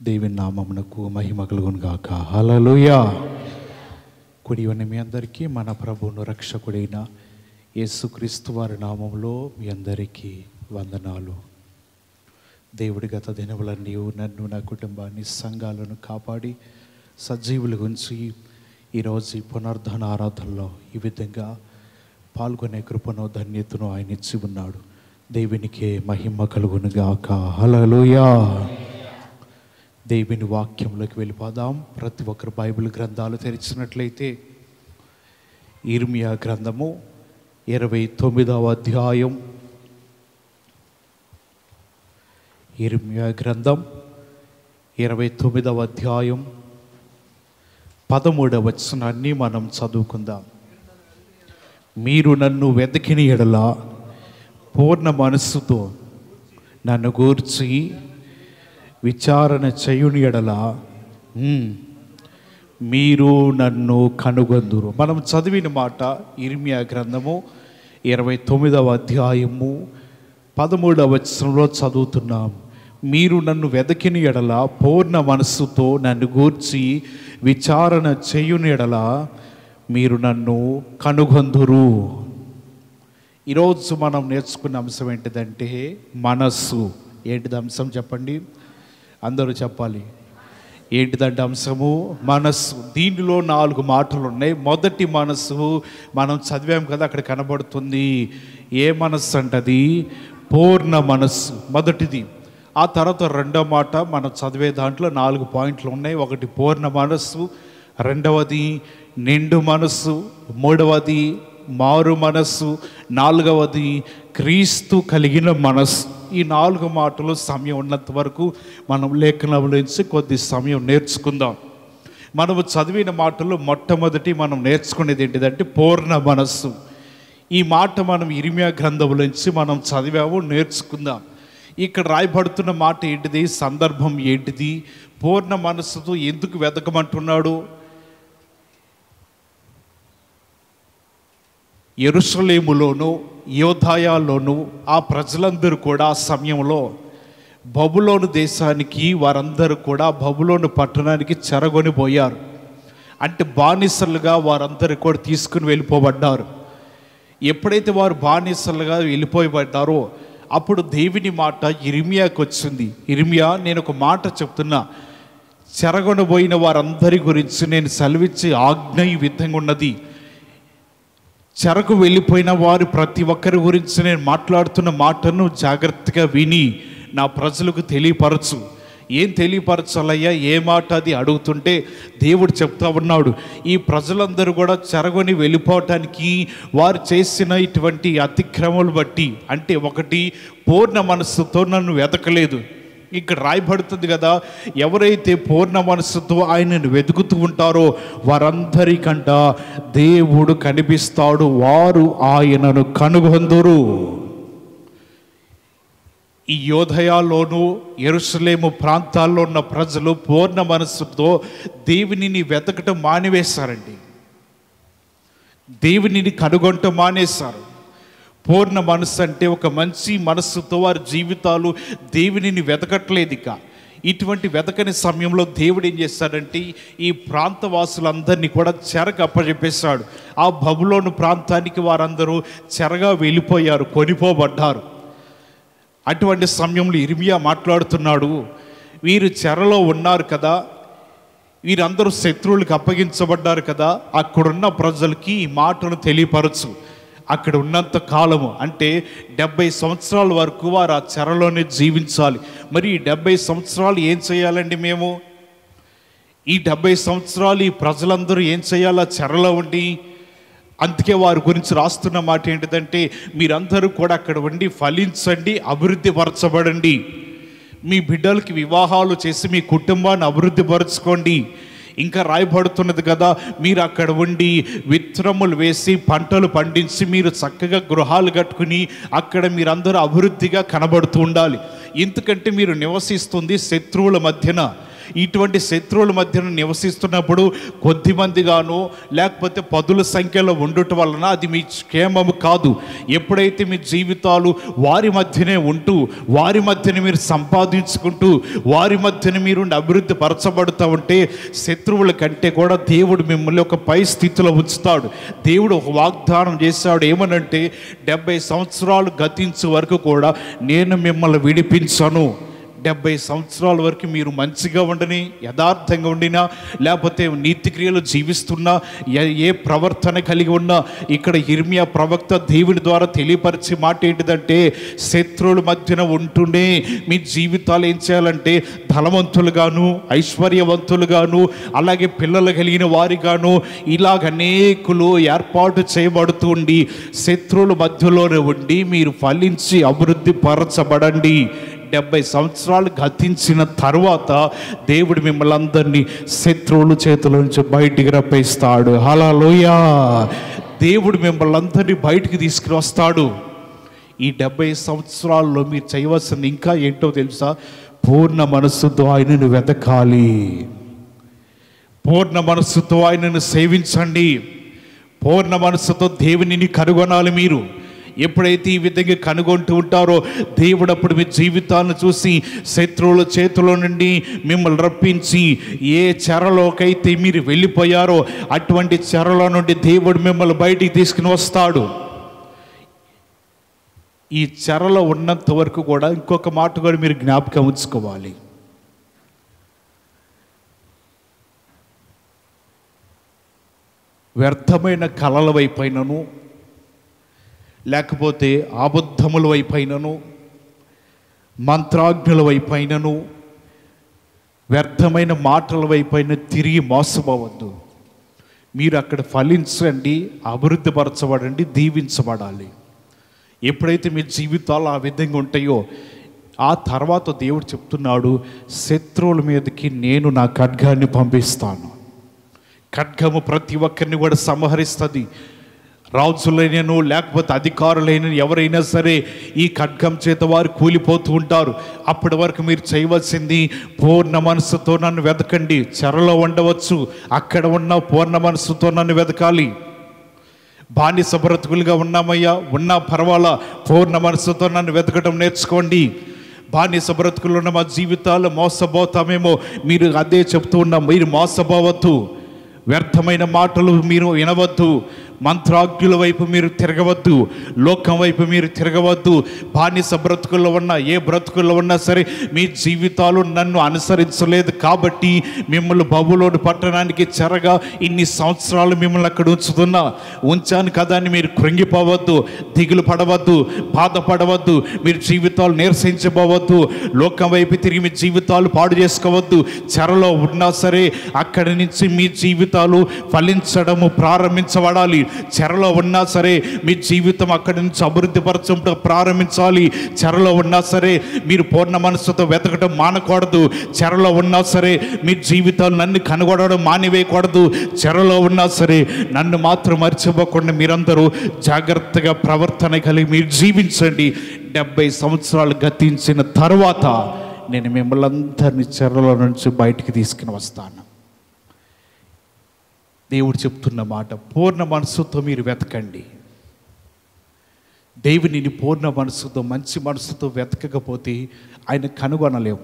దేవుని నామమునకు మహిమ కలుగును గాక. హల్లెలూయా. కూడి ఉన్న మీ అందరికీ మన ప్రభువును రక్షకుడైన యేసుక్రీస్తు వారి నామములో మీ అందరికీ వందనాలు. దేవుడి గత దినములన్నీ నన్ను, నా కుటుంబాన్ని, సంఘాలను కాపాడి సజీవులు ఉంచి ఈరోజు ఈ పునరుద్ధరణ ఆరాధనలో ఈ విధంగా పాల్గొనే కృపను, ధన్యతను ఆయన ఇచ్చి ఉన్నాడు. దేవునికే మహిమ కలుగును గాక. హల్లెలూయా. దేవుని వాక్యంలోకి వెళ్ళిపోదాం. ప్రతి ఒక్కరు బైబిల్ గ్రంథాలు తెరిచినట్లయితే ఇర్మియా గ్రంథము 29వ అధ్యాయం, ఇర్మియా గ్రంథం 29వ అధ్యాయం 13వ వచనాన్ని మనం చదువుకుందాం. మీరు నన్ను వెతికిన యెడల పూర్ణ మనస్సుతో నన్ను గూర్చి విచారణ చేయుని యెడల మీరు నన్ను కనుగొందురు. మనం చదివిన మాట ఇర్మియా గ్రంథము 29వ అధ్యాయము 13వ వచనంలో చదువుతున్నాం. మీరు నన్ను వెతికిన యెడల పూర్ణ మనస్సుతో నన్ను గూర్చి విచారణ చేయుని యెడల మీరు నన్ను కనుగొందురు. ఈరోజు మనం నేర్చుకున్న అంశం ఏంటిదంటే మనస్సు. ఏంటిది అంశం చెప్పండి, అందరూ చెప్పాలి. ఏంటిదంటే అంశము మనస్సు. దీనిలో 4 మాటలు ఉన్నాయి. మొదటి మనస్సు మనం చదివాం కదా, అక్కడ కనబడుతుంది. ఏ మనస్సు అంటది? పూర్ణ మనస్సు మొదటిది. ఆ తర్వాత రెండో మాట మనం చదివే దాంట్లో 4 పాయింట్లు ఉన్నాయి. ఒకటి పూర్ణ మనస్సు, రెండవది నిండు మనస్సు, మూడవది మారు మనస్సు, 4వది క్రీస్తు కలిగిన మనస్సు. ఈ 4 మాటలు సమయం ఉన్నంత వరకు మనం లేఖనం నుంచి కొద్ది సమయం నేర్చుకుందాం. మనము చదివిన మాటలు మొట్టమొదటి మనం నేర్చుకునేది ఏంటిదంటే పూర్ణ మనస్సు. ఈ మాట మనం ఇర్మియా గ్రంథం నుంచి మనం చదివాము, నేర్చుకుందాం. ఇక్కడ రాయబడుతున్న మాట ఏంటిది? సందర్భం ఏంటిది? పూర్ణ మనస్సుతో ఎందుకు వెతకమంటున్నాడు? యెరూషలేములోను, యోధాయాలోను ఆ ప్రజలందరూ కూడా ఆ సమయంలో బబులోను దేశానికి, వారందరూ కూడా బబులోను పట్టణానికి చెరగొనిపోయారు. అంటే బానిసలుగా వారందరూ కూడా తీసుకుని వెళ్ళిపోబడ్డారు. ఎప్పుడైతే వారు బానిసలుగా వెళ్ళిపోబడ్డారో అప్పుడు దేవుని మాట ఇర్మియాకు వచ్చింది. ఇర్మియా, నేను ఒక మాట చెప్తున్నా. చెరగొనబోయిన వారందరి గురించి నేను సెలవిచ్చే ఆజ్ఞ ఈ విధంగా ఉన్నది. చెరకు వెళ్ళిపోయిన వారు ప్రతి ఒక్కరి గురించి నేను మాట్లాడుతున్న మాటను జాగ్రత్తగా విని నా ప్రజలకు తెలియపరచు. ఏం తెలియపరచాలయ్యా, ఏ మాట అది అడుగుతుంటే దేవుడు చెప్తా ఉన్నాడు, ఈ ప్రజలందరూ కూడా చెరగొని వెళ్ళిపోవటానికి వారు చేసిన ఇటువంటి అతిక్రమలు బట్టి, అంటే ఒకటి పూర్ణ మనస్సుతో నన్ను వెతకలేదు. ఇక్కడ రాయబడుతుంది కదా, ఎవరైతే పూర్ణ మనస్సుతో ఆయనను వెతుకుతూ ఉంటారో వారందరికంట దేవుడు కనిపిస్తాడు, వారు ఆయనను కనుగొందురు. ఈ యోధయాలోను యెరూషలేము ప్రాంతాల్లో ఉన్న ప్రజలు పూర్ణ మనస్సుతో దేవునిని వెతకటం మానివేశారండి. దేవునిని కనుగొనటం మానేశారు. పూర్ణ మనస్సు అంటే ఒక మంచి మనస్సుతో వారి జీవితాలు దేవునిని వెతకట్లేదు. ఇక ఇటువంటి వెతకని సమయంలో దేవుడు ఏం చేస్తాడంటే ఈ ప్రాంతవాసులందరినీ కూడా చెరకు అప్పచెప్పేశాడు. ఆ బబులోను ప్రాంతానికి వారందరూ చెరగా వెళ్ళిపోయారు, కొనిపోబడ్డారు. అటువంటి సమయంలో ఇర్మియా మాట్లాడుతున్నాడు, వీరు చెరలో ఉన్నారు కదా, వీరందరూ శత్రువులకు అప్పగించబడ్డారు కదా, అక్కడున్న ప్రజలకి ఈ మాటను తెలియపరచు. అక్కడ ఉన్నంత కాలము అంటే 70 సంవత్సరాల వరకు వారు ఆ చెరలోనే జీవించాలి. మరి ఈ 70 సంవత్సరాలు ఏం చేయాలండి? మేము ఈ 70 సంవత్సరాలు ఈ ప్రజలందరూ ఏం చేయాలి ఆ చెరలో ఉండి? అందుకే వారి గురించి రాస్తున్న మాట ఏంటిదంటే, మీరందరూ కూడా అక్కడ ఉండి ఫలించండి, అభివృద్ధి పరచబడండి, మీ బిడ్డలకి వివాహాలు చేసి మీ కుటుంబాన్ని అభివృద్ధి పరచుకోండి. ఇంకా రాయబడుతున్నది కదా, మీరు అక్కడ ఉండి విత్తనములు వేసి పంటలు పండించి మీరు చక్కగా గృహాలు కట్టుకుని అక్కడ మీరందరూ అభివృద్ధిగా కనబడుతూ ఉండాలి. ఎందుకంటే మీరు నివసిస్తుంది శత్రువుల మధ్యన. ఇటువంటి శత్రువుల మధ్యన నివసిస్తున్నప్పుడు కొద్దిమందిగాను లేకపోతే పదుల సంఖ్యలో ఉండటం వలన అది మీ క్షేమము కాదు. ఎప్పుడైతే మీ జీవితాలు వారి మధ్యనే ఉంటూ వారి మధ్యన మీరు సంపాదించుకుంటూ వారి మధ్యన మీరు అభివృద్ధి పరచబడుతూ ఉంటే శత్రువుల కంటే కూడా దేవుడు మిమ్మల్ని ఒక పై స్థితిలో ఉంచుతాడు. దేవుడు ఒక వాగ్దానం చేశాడు, ఏమనంటే 70 సంవత్సరాలు గతించే వరకు కూడా నేను మిమ్మల్ని విడిపించను. 70 సంవత్సరాల వరకు మీరు మంచిగా ఉండని, యథార్థంగా ఉండినా, లేకపోతే నీతి క్రియలు జీవిస్తున్నా, ఏ ప్రవర్తన కలిగి ఉన్నా, ఇక్కడ యిర్మీయా ప్రవక్త దేవుని ద్వారా తెలియపరిచే మాట ఏంటిదంటే, శత్రువుల మధ్యన ఉంటూనే మీ జీవితాలు ఏం చేయాలంటే ధనవంతులుగాను ఐశ్వర్యవంతులుగాను అలాగే పిల్లలు కలిగిన వారిగాను ఇలాగ అనేకులు ఏర్పాటు చేయబడుతూ ఉండి శత్రువుల మధ్యలోనే ఉండి మీరు ఫలించి అభివృద్ధి పరచబడండి. 70 సంవత్సరాలు గతించిన తర్వాత దేవుడు మిమ్మల్ని అందరినీ శత్రువుల చేతుల నుంచి బయటికి రప్పిస్తాడు. హల్లెలూయా! దేవుడు మిమ్మల్ని అందరినీ బయటికి తీసుకుని వస్తాడు. ఈ 70 సంవత్సరాల్లో మీరు చేయవలసింది ఇంకా ఏంటో తెలుసా? పూర్ణ మనస్సుతో ఆయనను వెతకాలి, పూర్ణ మనస్సుతో ఆయనను సేవించండి, పూర్ణ మనస్సుతో దేవునిని కనుగొనాలి. మీరు ఎప్పుడైతే ఈ విధంగా కనుగొంటూ ఉంటారో దేవుడు అప్పుడు మీ జీవితాన్ని చూసి శత్రువుల చేతిలో నుండి మిమ్మల్ని రప్పించి ఏ చెరలోకైతే మీరు వెళ్ళిపోయారో అటువంటి చెరలో నుండి దేవుడు మిమ్మల్ని బయటికి తీసుకుని వస్తాడు. ఈ చెరలో ఉన్నంత వరకు కూడా ఇంకొక మాట కూడా మీరు జ్ఞాపకం ఉంచుకోవాలి. వ్యర్థమైన కలల వైపైనను లేకపోతే అబద్ధముల వైపైనను మంత్రాజ్ఞుల వైపైనను వ్యర్థమైన మాటల వైపైన తిరిగి మోసపోవద్దు. మీరు అక్కడ ఫలించండి, అభివృద్ధి పరచబడండి, దీవించబడాలి. ఎప్పుడైతే మీ జీవితాలు ఆ విధంగా ఉంటాయో ఆ తర్వాత దేవుడు చెప్తున్నాడు, శత్రువుల మీదకి నేను నా ఖడ్గాన్ని పంపిస్తాను. ఖడ్గము ప్రతి ఒక్కరిని కూడా సంహరిస్తుంది. రాజులైనను లేకపోతే అధికారులైన ఎవరైనా సరే ఈ ఖడ్గం చేత వారు కూలిపోతూ ఉంటారు. అప్పటి వరకు మీరు చేయవలసింది పూర్ణ మనసుతో నన్ను వెతకండి. చెరలో ఉండవచ్చు, అక్కడ ఉన్న పూర్ణ మనసుతో నన్ను వెతకాలి. బానిస బ్రతుకులుగా ఉన్నామయ్యా, ఉన్నా పర్వాలా, పూర్ణ మనసుతో నన్ను వెతకడం నేర్చుకోండి. బానిస బ్రతుకులు ఉన్న మా జీవితాలు మోసపోతామేమో, మీరు అదే చెప్తూ ఉన్నాం. మీరు మోసపోవద్దు, వ్యర్థమైన మాటలు మీరు వినవద్దు, మంత్రాజ్ఞుల వైపు మీరు తిరగవద్దు, లోకం వైపు మీరు తిరగవద్దు. బానిస బ్రతుకుల్లో ఉన్నా ఏ బ్రతుకుల్లో ఉన్నా సరే మీ జీవితాలు నన్ను అనుసరించలేదు కాబట్టి మిమ్మల్ని బబులోను పట్టణానికి చెరగా ఇన్ని సంవత్సరాలు మిమ్మల్ని అక్కడ ఉంచాను కదా అని మీరు కృంగిపోవద్దు, దిగులు పడవద్దు, బాధపడవద్దు, మీరు జీవితాలు నీరసించబోవద్దు, లోకం వైపు తిరిగి మీ జీవితాలు పాడు చేసుకోవద్దు. చెరలో ఉన్నా సరే అక్కడి నుంచి మీ జీవితాలు ఫలించడము ప్రారంభించబడాలి. చెరలో ఉన్నా సరే మీ జీవితం అక్కడి నుంచి అభివృద్ధి పరచడం ప్రారంభించాలి. చెరలో ఉన్నా సరే మీరు పూర్ణ మనస్సుతో వెతకడం మానకూడదు. చెరలో ఉన్నా సరే మీ జీవితాలు నన్ను కనుగొనడం మానివేయకూడదు. చెరలో ఉన్నా సరే నన్ను మాత్రం మర్చిపోకుండా మీరందరూ జాగ్రత్తగా ప్రవర్తన కలిగి మీరు జీవించండి. 70 సంవత్సరాలు గతించిన తర్వాత నేను మిమ్మల్ని అందరినీ చెరలో నుంచి బయటికి తీసుకుని వస్తాను. దేవుడు చెప్తున్న మాట, పూర్ణ మనసుతో మీరు వెతకండి. దేవునిని పూర్ణ మనసుతో మంచి మనసుతో వెతకకపోతే ఆయన కనుగొనలేము.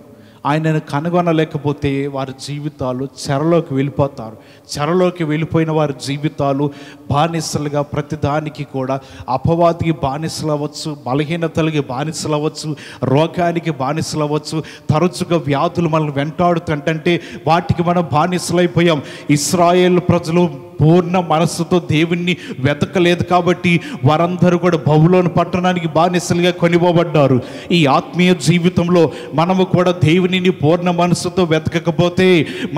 ఆయనను కనుగొనలేకపోతే వారి జీవితాలు చెరలోకి వెళ్ళిపోతారు. చెరలోకి వెళ్ళిపోయిన వారి జీవితాలు బానిసలుగా ప్రతిదానికి కూడా అపవాదికి బానిసలు అవ్వచ్చు, బలహీనతలకి బానిసలు అవ్వచ్చు, రోగానికి బానిసలు అవ్వచ్చు. తరచుగా వ్యాధులు మనల్ని వెంటాడుతుంటే వాటికి మనం బానిసలైపోయాం. ఇశ్రాయేలు ప్రజలు పూర్ణ మనస్సుతో దేవుణ్ణి వెతకలేదు కాబట్టి వారందరూ కూడా బబులోను పట్టణానికి బానిసలుగా కొనిపోబడ్డారు. ఈ ఆత్మీయ జీవితంలో మనము కూడా దేవునిని పూర్ణ మనస్సుతో వెతకకపోతే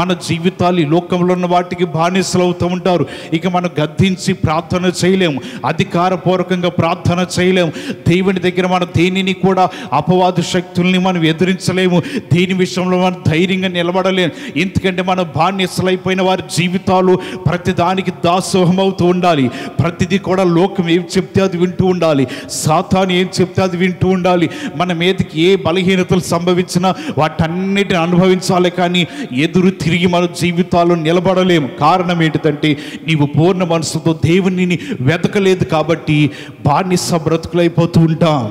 మన జీవితాలు ఈ లోకంలో ఉన్న వాటికి బానిసలు అవుతూ ఉంటారు. ఇక మనం గద్దించి ప్రార్థన చేయలేము, అధికారపూర్వకంగా ప్రార్థన చేయలేము. దేవుని దగ్గర మనం దేనిని కూడా అపవాదు శక్తుల్ని మనం ఎదిరించలేము. దేని విషయంలో మనం ధైర్యంగా నిలబడలేము. ఎందుకంటే మనం బానిసలైపోయిన వారి జీవితాలు ప్రతిదాని దానికి దాసోహం అవుతూ ఉండాలి. ప్రతిదీ కూడా లోకం ఏం చెప్తే అది వింటూ ఉండాలి. సాతాను ఏం చెప్తే అది వింటూ ఉండాలి. మన మీదకి ఏ బలహీనతలు సంభవించినా వాటన్నిటిని అనుభవించాలి. కానీ ఎదురు తిరిగి మన జీవితాల్లో నిలబడలేము. కారణం ఏంటిదంటే నీవు పూర్ణ మనసుతో దేవునిని వెతకలేదు కాబట్టి బానిస బ్రతుకులైపోతూ ఉంటాం.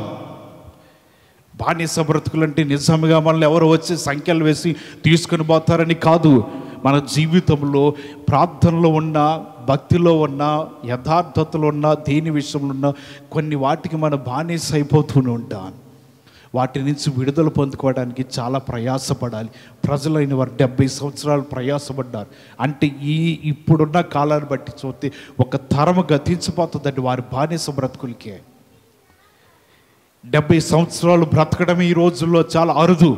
బానిస బ్రతుకులు అంటే నిజంగా మనల్ని ఎవరు వచ్చి సంఖ్యలు వేసి తీసుకుని పోతారని కాదు. మన జీవితంలో ప్రార్థనలో ఉన్న, భక్తిలో ఉన్న, యథార్థతలో ఉన్న, దేని విషయంలో ఉన్న కొన్ని వాటికి మన బానిస అయిపోతూనే ఉంటాం. వాటి నుంచి విడుదల పొందుకోవడానికి చాలా ప్రయాసపడాలి. ప్రజలైన వారు 70 సంవత్సరాలు ప్రయాసపడ్డారు. అంటే ఇప్పుడున్న కాలాన్ని బట్టి చూస్తే ఒక తరము గతించిపోతుందండి వారి బానిస బ్రతుకులకే. 70 సంవత్సరాలు బ్రతకడమే ఈ రోజుల్లో చాలా అరుదు.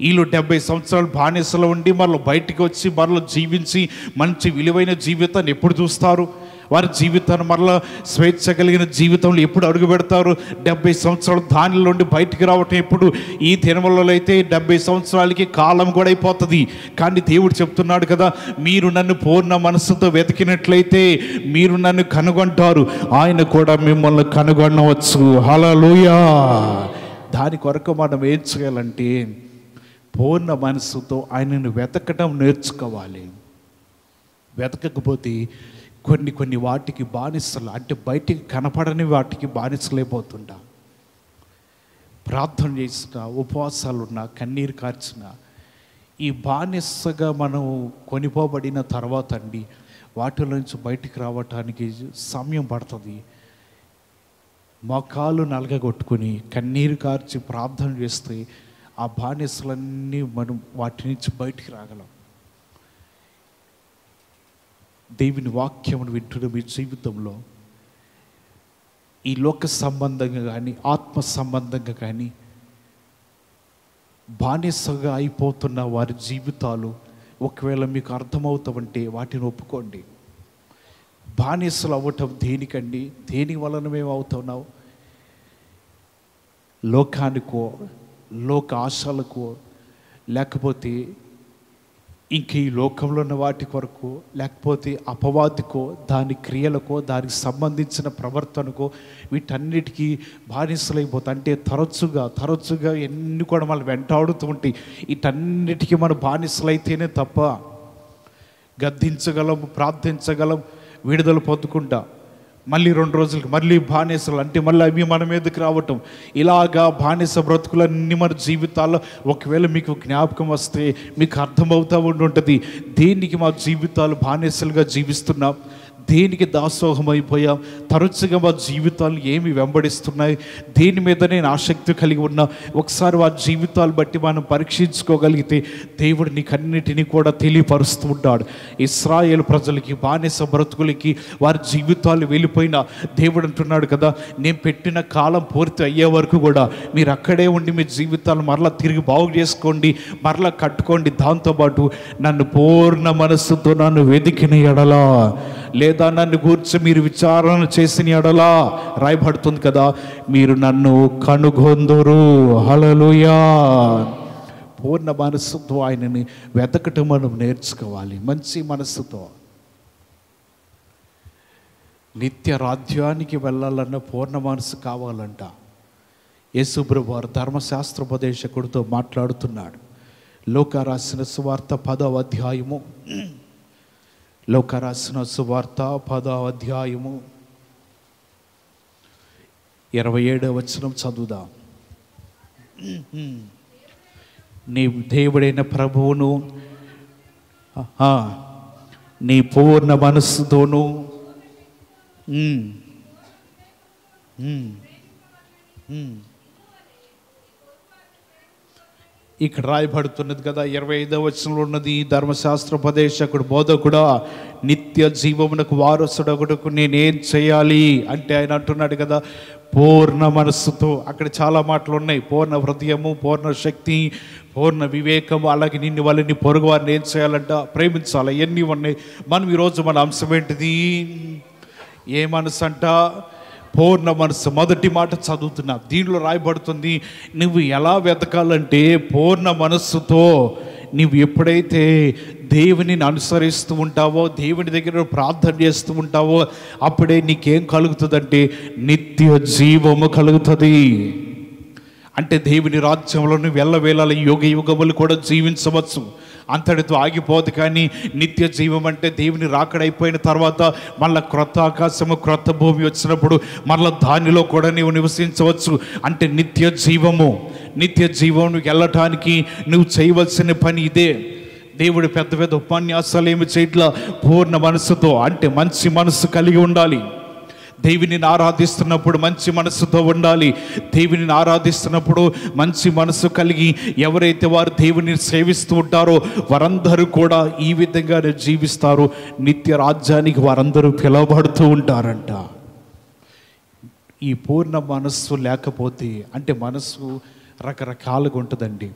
వీళ్ళు 70 సంవత్సరాలు బానిసలో ఉండి మరల బయటికి వచ్చి మరల జీవించి మంచి విలువైన జీవితాన్ని ఎప్పుడు చూస్తారు? వారి జీవితాన్ని మరలా స్వేచ్ఛ కలిగిన జీవితంలో ఎప్పుడు అడుగు పెడతారు? 70 సంవత్సరాలు దానిలో నుండి బయటికి రావటం ఎప్పుడు? ఈ దినములలో అయితే 70 సంవత్సరాలకి కాలం కూడా అయిపోతుంది. కానీ దేవుడు చెప్తున్నాడు కదా, మీరు నన్ను పూర్ణ మనస్సుతో వెతికినట్లయితే మీరు నన్ను కనుగొంటారు, ఆయన కూడా మిమ్మల్ని కనుగొనవచ్చు. హల్లెలూయా. దాని కొరకు మనం ఏం చేయాలంటే పూర్ణ మనస్సుతో ఆయనను వెతకడం నేర్చుకోవాలి. వెతకకపోతే కొన్ని వాటికి బానిసలు, అంటే బయటికి కనపడని వాటికి బానిసలైపోతుంటా. ప్రార్థన చేసిన, ఉపవాసాలున్నా, కన్నీరు కార్చిన ఈ బానిసగా మనం కొనిపోబడిన తర్వాత అండి వాటిలో నుంచి బయటికి రావటానికి సమయం పడుతుంది. మోకాలు నలగగొట్టుకుని కన్నీరు కార్చి ప్రార్థన చేస్తే ఆ బానిసలన్నీ మనం వాటి నుంచి బయటికి రాగలం. దేవుని వాక్యమును వింటున్న మీ జీవితంలో ఈ లోక సంబంధంగా కానీ ఆత్మ సంబంధంగా కానీ బానిసగా అయిపోతున్న వారి జీవితాలు ఒకవేళ మీకు అర్థమవుతామంటే వాటిని ఒప్పుకోండి. బానిసలు అవ్వటం దేనికండి? దేని వలన మేము అవుతున్నావు? లోకానికో, లోక ఆశలకో, లేకపోతే ఇంక ఈ లోకంలో ఉన్న వాటి కొరకు, లేకపోతే అపవాదికో, దాని క్రియలకో, దానికి సంబంధించిన ప్రవర్తనకో, వీటన్నిటికీ బానిసలైపోతాయి. అంటే తరచుగా ఎన్ని కూడా మనం వెంటాడుతూ ఉంటాయి. వీటన్నిటికీ మనం బానిసలైతేనే తప్ప గద్దించగలం, ప్రార్థించగలం, విడుదల పొందుకుంటా. మళ్ళీ 2 రోజులకి మళ్ళీ బానిసలు, అంటే మళ్ళీ అవి మన మీదకి రావటం. ఇలాగా బానిస బ్రతుకులన్నీ మన జీవితాల్లో ఒకవేళ మీకు జ్ఞాపకం వస్తే మీకు అర్థమవుతూ ఉంటుంది దేనికి మా జీవితాలు బానిసలుగా జీవిస్తున్నాం, దేనికి దాసోహం అయిపోయాం, తరచుగా మా జీవితాలు ఏమి వెంబడిస్తున్నాయి, దేని మీద నేను ఆసక్తి కలిగి ఉన్నా. ఒకసారి వారి జీవితాలు బట్టి మనం పరీక్షించుకోగలిగితే దేవుడు నీకన్నిటినీ కూడా తెలియపరుస్తూ ఉంటాడు. ఇశ్రాయేలు ప్రజలకి, బానిస బ్రతుకులకి వారి జీవితాలు వెళ్ళిపోయినా దేవుడు అంటున్నాడు కదా, నేను పెట్టిన కాలం పూర్తి అయ్యే వరకు కూడా మీరు అక్కడే ఉండి మీ జీవితాలు మరలా తిరిగి బాగు చేసుకోండి, మరలా కట్టుకోండి. దాంతోపాటు నన్ను పూర్ణ మనస్సుతో నన్ను వెతికిన ఎడలా, లేదా నన్ను గూర్చి మీరు విచారణ చేసిన ఎడలా రాయబడుతుంది కదా, మీరు నన్ను కనుగొందురు. హల్లెలూయా. పూర్ణ మనస్సుతో ఆయనని వెతకటం మనం నేర్చుకోవాలి. మంచి మనస్సుతో నిత్య రాజ్యానికి వెళ్ళాలన్న పూర్ణ మనస్సు కావాలంట. యేసు ప్రభువు వారు ధర్మశాస్త్రోపదేశకుడితో మాట్లాడుతున్నాడు. లూకా రాసిన సువార్త 10వ అధ్యాయము, లూకా రాసిన సువార్త 10వ అధ్యాయము 27వ వచనం చదువుదాం. నీ దేవుడైన ప్రభువును నీ పూర్ణ మనస్సుతోనూ ఇక్కడ రాయబడుతున్నది కదా 25వ వచనంలో ఉన్నది, ధర్మశాస్త్రోపదేశకుడు బోధకుడా నిత్య జీవమునకు వారసుడగుటకు నేనేం చేయాలి అంటే ఆయన అంటున్నాడు కదా పూర్ణ మనస్సుతో. అక్కడ చాలా మాటలు ఉన్నాయి. పూర్ణ హృదయము, పూర్ణ శక్తి, పూర్ణ వివేకము, అలాగే నిన్ను వాళ్ళని పొరుగు వారిని ఏం చేయాలంట? ప్రేమించాలి. ఇవన్నీ ఉన్నాయి. మనం ఈరోజు మన అంశం ఏంటిది? ఏ మనసు అంట? పూర్ణ మనసు. మొదటి మాట చదువుతున్నా, దీనిలో రాయబడుతుంది నువ్వు ఎలా వెతకాలంటే పూర్ణ మనస్సుతో. నువ్వు ఎప్పుడైతే దేవునిని అనుసరిస్తూ ఉంటావో, దేవుని దగ్గర ప్రార్థన చేస్తూ ఉంటావో, అప్పుడే నీకేం కలుగుతుందంటే నిత్య జీవము కలుగుతుంది. అంటే దేవుని రాజ్యంలో నువ్వు ఎల్లవేళల యుగ యుగములు కూడా జీవించవచ్చు, అంతటితో ఆగిపోదు. కానీ నిత్య జీవం అంటే దేవుని రాకడైపోయిన తర్వాత మళ్ళీ క్రొత్త ఆకాశము క్రొత్త భూమి వచ్చినప్పుడు మళ్ళీ దానిలో కూడా నీవు నివసించవచ్చు. అంటే నిత్య జీవము. నిత్య జీవం వెళ్ళటానికి నువ్వు చేయవలసిన పని ఇదే. దేవుడు పెద్ద పెద్ద ఉపన్యాసాలు ఏమి చేయట్లా, పూర్ణ మనసుతో, అంటే మంచి మనసు కలిగి ఉండాలి. దేవుని ఆరాధిస్తున్నప్పుడు మంచి మనసుతో ఉండాలి. దేవుని ఆరాధిస్తున్నప్పుడు మంచి మనసు కలిగి ఎవరైతే వారు దేవుని సేవిస్తూ ఉంటారో వారందరూ కూడా ఈ విధంగా జీవిస్తారు. నిత్య రాజ్యానికి వారందరూ పిలువబడుతూ ఉంటారంట. ఈ పూర్ణ మనస్సు లేకపోతే, అంటే మనస్సు రకరకాలుగా ఉంటుందండి.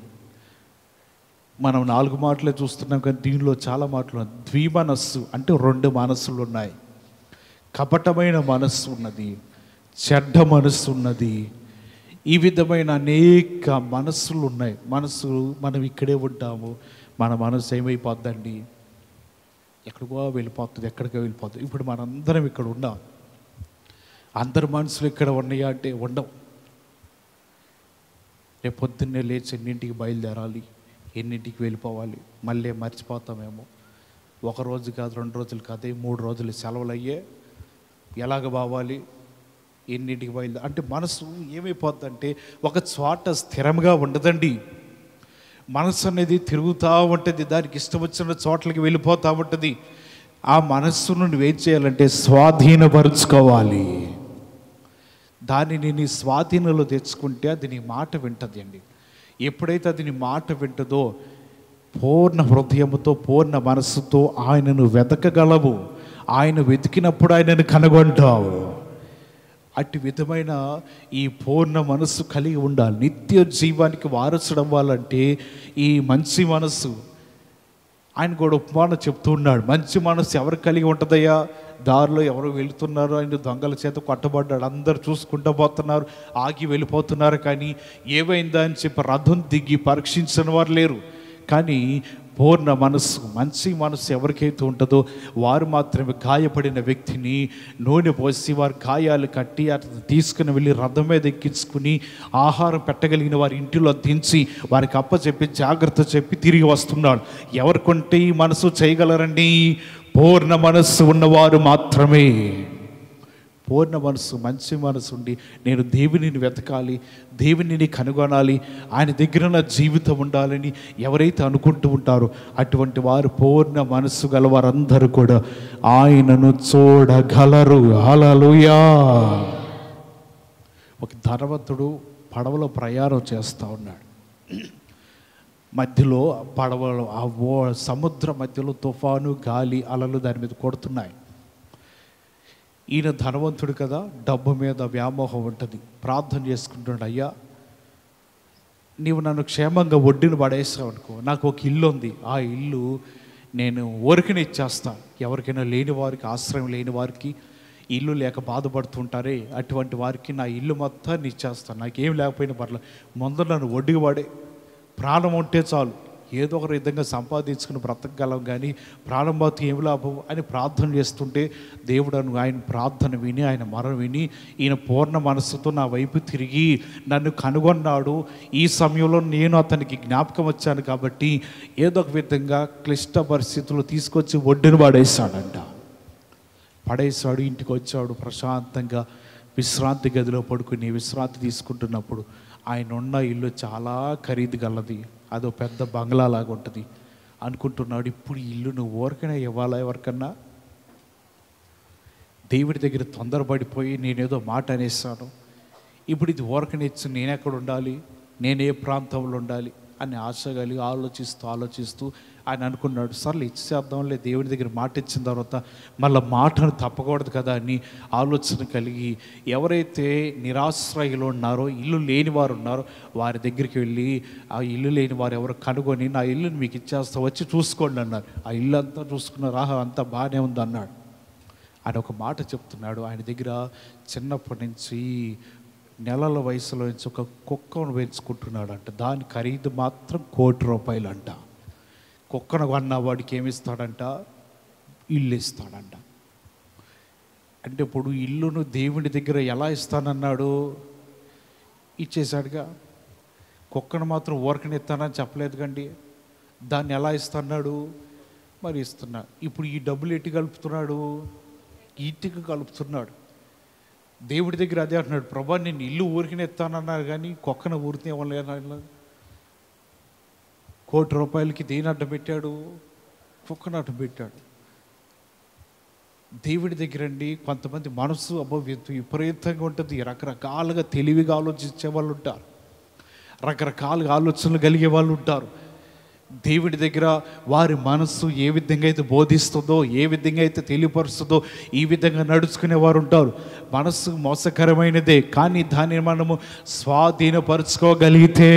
మనం 4 మాటలే చూస్తున్నాం, కానీ దీనిలో చాలా మాటలు. ద్విమనస్సు అంటే 2 మనస్సులు ఉన్నాయి. కపటమైన మనస్సు ఉన్నది, చెడ్డ మనస్సు ఉన్నది. ఈ విధమైన అనేక మనస్సులు ఉన్నాయి. మనస్సు, మనం ఇక్కడే ఉంటాము, మన మనసు ఏమైపోద్దండి, ఎక్కడికో వెళ్ళిపోతుంది, ఎక్కడికో వెళ్ళిపోతుంది. ఇప్పుడు మనందరం ఇక్కడ ఉన్నాం. అందరి మనసులు ఇక్కడ ఉన్నాయా అంటే ఉండవు. రేపు పొద్దున్నే లేచి ఎన్నింటికి బయలుదేరాలి, ఎన్నింటికి వెళ్ళిపోవాలి, మళ్ళీ మర్చిపోతామేమో. 1 రోజు కాదు, 2 రోజులు కాదు, 3 రోజులు సెలవులు అయ్యే ఎలాగ బావాలి, ఎన్నింటికి బయలుదేరి అంటే మనసు ఏమైపోద్దంటే ఒక చోట స్థిరంగా ఉండదండి. మనసు అనేది తిరుగుతూ ఉంటుంది, దానికి ఇష్టం వచ్చిన చోట్లకి వెళ్ళిపోతూ ఉంటుంది. ఆ మనస్సును నువ్వేం చేయాలంటే స్వాధీనపరుచుకోవాలి. దానిని నీ స్వాధీనంలో తెచ్చుకుంటే అది నీ మాట వింటుంది అండి. ఎప్పుడైతే అది నీ మాట వింటుందో పూర్ణ హృదయముతో పూర్ణ మనస్సుతో ఆయనను వెతకగలవు. ఆయన వెతికినప్పుడు ఆయనను కనుగొంటావు. అట్టి విధమైన ఈ పూర్ణ మనస్సు కలిగి ఉండాలి. నిత్య జీవానికి వారసుడు అవ్వాలంటే ఈ మంచి మనస్సు. ఆయన కూడా ఉపమానం చెప్తూ ఉన్నాడు. మంచి మనస్సు ఎవరు కలిగి ఉంటుందయ్యా? దారిలో ఎవరు వెళుతున్నారు, ఆయన దొంగల చేత కొట్టబడ్డాడు, అందరు చూసుకుంటూ పోతున్నారు, ఆగి వెళ్ళిపోతున్నారు. కానీ ఏమైందా అని చెప్పి రథం దిగి పరీక్షించిన వారు లేరు. కానీ పూర్ణ మనస్సు, మంచి మనస్సు ఎవరికైతే ఉంటుందో వారు మాత్రమే గాయపడిన వ్యక్తిని నూనె పోసి వారి గాయాలు కట్టి అతను తీసుకుని వెళ్ళి రథం మీద ఎక్కించుకుని ఆహారం పెట్టగలిగిన వారి ఇంటిలో దించి వారికి అప్పచెప్పి జాగ్రత్త చెప్పి తిరిగి వస్తున్నాడు. ఎవరికంటే ఈ మనసు చేయగలరండి? పూర్ణ మనస్సు ఉన్నవారు మాత్రమే. పూర్ణ మనసు, మంచి మనసు ఉండి నేను దేవునిని వెతకాలి, దేవునిని కనుగొనాలి, ఆయన దగ్గర నా జీవితం ఉండాలని ఎవరైతే అనుకుంటూ ఉంటారో అటువంటి వారు పూర్ణ మనస్సు గల వారందరూ కూడా ఆయనను చూడగలరు. హల్లెలూయా. ఒక ధనవంతుడు పడవలో ప్రయాణం చేస్తూ ఉన్నాడు. మధ్యలో పడవలో సముద్ర మధ్యలో తుఫాను, గాలి, అలలు దాని మీద కొడుతున్నాయి. ఈయన ధనవంతుడు కదా, డబ్బు మీద వ్యామోహం ఉంటుంది. ప్రార్థన చేసుకుంటున్నాడు, అయ్యా నీవు నన్ను క్షేమంగా ఒడ్డున పడేసావు అనుకో, నాకు ఒక ఇల్లు ఉంది, ఆ ఇల్లు నేను ఊరికనే ఇచ్చేస్తాను. ఎవరికైనా లేని వారికి, ఆశ్రయం లేని వారికి, ఇల్లు లేక బాధపడుతుంటారే అటువంటి వారికి నా ఇల్లు మొత్తాన్ని ఇచ్చేస్తాను. నాకేం లేకపోయినా పర్లేదు, ముందు నన్ను ఒడ్డుకు పడే, ప్రాణం ఉంటే చాలు, ఏదో ఒక విధంగా సంపాదించుకుని బ్రతకగలం, కానీ ప్రాణం పోతే ఏమి లాభం అని ప్రార్థన చేస్తుంటే దేవుడు ఆయన ప్రార్థన విని, ఆయన మరణ విని ఈయన పూర్ణ మనస్సుతో నా వైపు తిరిగి నన్ను కనుగొన్నాడు. ఈ సమయంలో నేను అతనికి జ్ఞాపకం వచ్చాను కాబట్టి ఏదో ఒక విధంగా క్లిష్ట పరిస్థితుల్లో తీసుకొచ్చి ఒడ్డును పడేశాడంట. పడేశాడు, ఇంటికి వచ్చాడు, ప్రశాంతంగా విశ్రాంతి గదిలో పడుకుని విశ్రాంతి తీసుకుంటున్నప్పుడు ఆయన ఉన్న ఇల్లు చాలా ఖరీదు గలది, అదో పెద్ద బంగ్లా లాగా ఉంటుంది. అనుకుంటున్నాడు, ఇప్పుడు ఈ ఇల్లు నువ్వు ఊరికనే ఇవ్వాలా ఎవరికన్నా? దేవుడి దగ్గర తొందరపడిపోయి నేనేదో మాట అనేసాను, ఇప్పుడు ఇది ఊరికనే ఇచ్చి నేను ఎక్కడ ఉండాలి, నేను ఏ ప్రాంతంలో ఉండాలి అని ఆశ కలిగి ఆలోచిస్తూ ఆయన అనుకున్నాడు, సర్లే ఇచ్చేద్దాంలే, దేవుడి దగ్గర మాట ఇచ్చిన తర్వాత మళ్ళీ మాటను తప్పకూడదు కదా అని ఆలోచన కలిగి ఎవరైతే నిరాశ్రయులు ఉన్నారో, ఇల్లు లేని వారు ఉన్నారో వారి దగ్గరికి వెళ్ళి ఆ ఇల్లు లేని వారు ఎవరు కనుగొని నా ఇల్లుని మీకు ఇచ్చేస్తా, వచ్చి చూసుకోండి అన్నారు. ఆ ఇల్లు అంతా చూసుకున్నారు, ఆహా అంతా బాగానే ఉంది అన్నాడు. ఆయన ఒక మాట చెప్తున్నాడు, ఆయన దగ్గర చిన్నప్పటి నుంచి నెలల వయసులో నుంచి ఒక కుక్కను పెంచుకుంటున్నాడు అంట. దాని ఖరీదు మాత్రం ₹1,00,00,000 అంట. కుక్కను కొన్న వాడికి ఏమిస్తాడంట? ఇల్లు ఇస్తాడంట. అంటే ఇప్పుడు ఇల్లును దేవుని దగ్గర ఎలా ఇస్తానన్నాడు? ఇచ్చేశాడుగా. కుక్కను మాత్రం ఊరకని ఇస్తానని చెప్పలేదు కండి. దాన్ని ఎలా ఇస్తున్నాడు? మరి ఇస్తున్నా. ఇప్పుడు ఈ డబ్బులు ఎట్టి కలుపుతున్నాడు? ఇంటికి కలుపుతున్నాడు. దేవుడి దగ్గర అదే అంటున్నాడు, ప్రభా నేను ఇల్లు ఊరికనే ఎత్తానన్నారు కానీ కుక్కను ఊరితే ఇవ్వలేను. ₹1,00,00,000 దేని అడ్డం పెట్టాడు? కుక్కను అడ్డం పెట్టాడు. దేవుడి దగ్గర అండి కొంతమంది మనసు విపరీతంగా ఉంటుంది. రకరకాలుగా తెలివిగా ఆలోచించే వాళ్ళు ఉంటారు, రకరకాలుగా ఆలోచనలు కలిగే వాళ్ళు ఉంటారు. దేవుడి దగ్గర వారి మనస్సు ఏ విధంగా అయితే బోధిస్తుందో, ఏ విధంగా అయితే తెలియపరుస్తుందో ఈ విధంగా నడుచుకునే వారు ఉంటారు. మనస్సు మోసకరమైనదే, కానీ దాన్ని మనము స్వాధీనపరచుకోగలిగితే